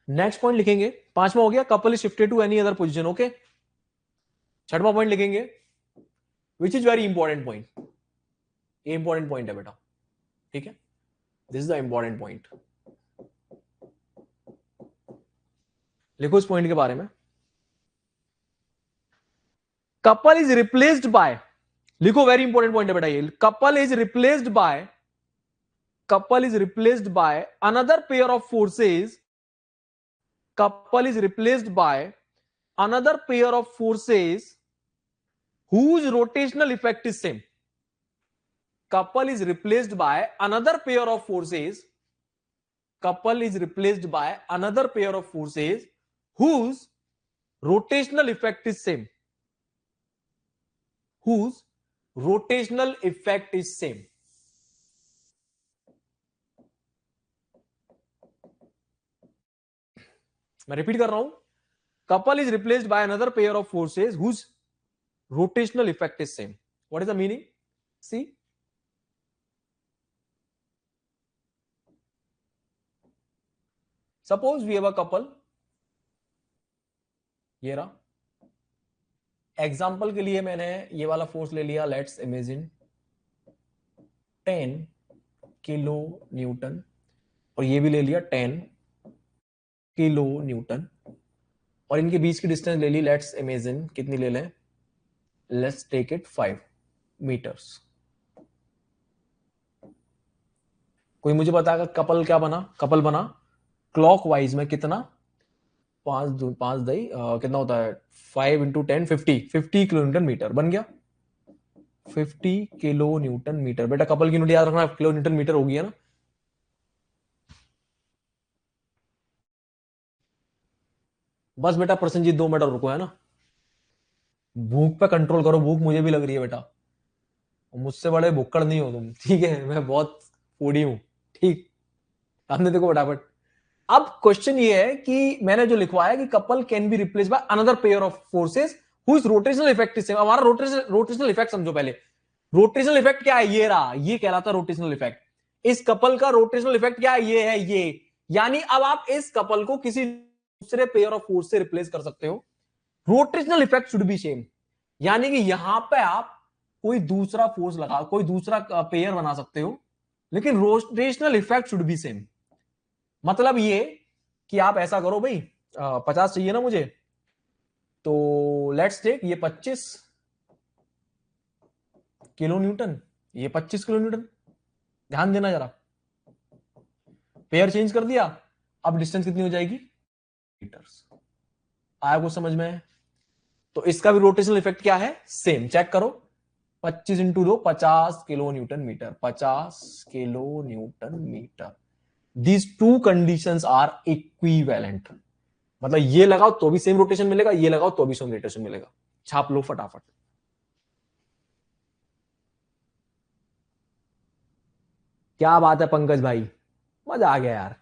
Next point लिखेंगे, पांचवा हो गया, couple is shifted to any other position. Okay, छठवां पॉइंट लिखेंगे, which is very important point, ये इंपॉर्टेंट पॉइंट है बेटा। ठीक है, this is the important point, लिखो इस पॉइंट के बारे में। कपल इज रिप्लेस्ड बाय, लिखो वेरी इंपॉर्टेंट पॉइंट है बेटा ये, couple is replaced by another pair of forces, couple is replaced by another pair of forces whose rotational effect is same. Couple is replaced by another pair of forces, couple is replaced by another pair of forces whose rotational effect is same, whose rotational effect is same. मैं repeat कर रहा हूं, couple is replaced by another pair of forces whose rotational effect is same. What is the meaning? See, suppose we have a couple, ये रहा, example के लिए मैंने ये वाला फोर्स ले लिया, लेट्स इमेजिन 10 किलो न्यूटन, और ये भी ले लिया 10 किलो न्यूटन, और इनके बीच की डिस्टेंस ले ली, लेट्स इमेजिन कितनी ले लें, लेट्स टेक इट 5। मीटर्स। कोई मुझे बताएगा कपल क्या बना? कपल बना क्लॉकवाइज में कितना? 5 कितना होता है? 5 × 10 50 किलो न्यूटन मीटर बन गया। 50 किलो न्यूटन मीटर। बेटा कपल की यूनिट याद रखना, किलो न्यूटन मीटर होगी, है ना? बस बेटा प्रसन्नजीत 2 मिनट रुको, है ना? भूख पे कंट्रोल करो, भूख मुझे भी लग रही है बेटा। मुझसे बड़े भुक्कड़ नहीं हो तुम, ठीक है? मैं बहुत फूडी हूं, ठीक? हमने देखो फटाफट। अब क्वेश्चन ये है कि मैंने जो लिखवाया कि couple can be replace by another pair of forces whose rotational effect is same. हमारा रोटेशनल इफेक्ट समझो पहले। रोटेशनल इफेक्ट क्या है? ये रहा, ये कहलाता है रोटेशनल इफेक्ट। इस कपल का रोटेशनल इफेक्ट क्या है? ये है, ये। यानी अब आप इस कपल को किसी दूसरे पेयर ऑफ फोर्स से रिप्लेस कर सकते हो। Rotational effect should be same. यानी कि यहां पे आप कोई दूसरा फोर्स लगा, कोई दूसरा पेयर बना सकते हो, लेकिन rotational effect should be same. मतलब ये कि आप ऐसा करो भाई, 50 चाहिए ना मुझे, तो लेट्स टेक ये 25 किलो न्यूटन, ये 25 किलो न्यूटन। ध्यान देना जरा, पेयर चेंज कर दिया, अब डिस्टेंस कितनी हो जाएगी? मीटर्स। आया कुछ समझ में? तो इसका भी रोटेशनल इफेक्ट क्या है? सेम। चेक करो, 25 × 2 50 kilo newton metre, 50 kilo newton metre. These two conditions are equivalent. मतलब ये लगाओ तो भी सेम रोटेशन मिलेगा, ये लगाओ तो भी सेम रोटेशन मिलेगा। छाप लो फटाफट। क्या बात है पंकज भाई, मजा आ गया यार।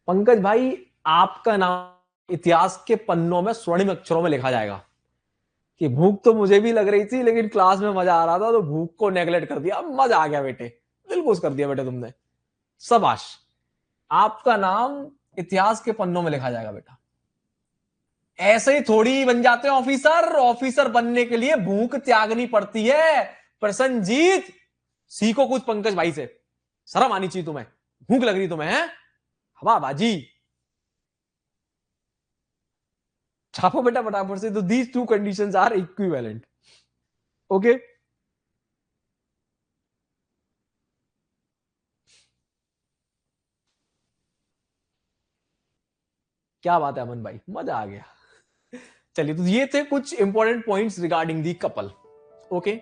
पंकज भाई, आपका नाम इतिहास के पन्नों में स्वर्णिम अक्षरों में लिखा जाएगा कि भूख तो मुझे भी लग रही थी, लेकिन क्लास में मजा आ रहा था तो भूख को नेगलेक्ट कर दिया। मजा आ गया बेटे, दिल खुश कर दिया बेटे तुमने। शाबाश। आपका नाम इतिहास के पन्नों में लिखा जाएगा बेटा। ऐसे ही थोड़ी बन जाते हैं ऑफिसर। ऑफिसर बनने के लिए भूख त्यागनी पड़ती है। प्रसन्नजीत, सीखो कुछ पंकज भाई से। शर्म आनी चाहिए तुम्हें। भूख लग रही तुम्हें, है? हवाबाजी। छापो बेटा फटाफट से। तो these two conditions are equivalent. Okay, क्या बात है अमन भाई, मजा आ गया। चलिए, तो ये थे कुछ important points regarding the couple. Okay,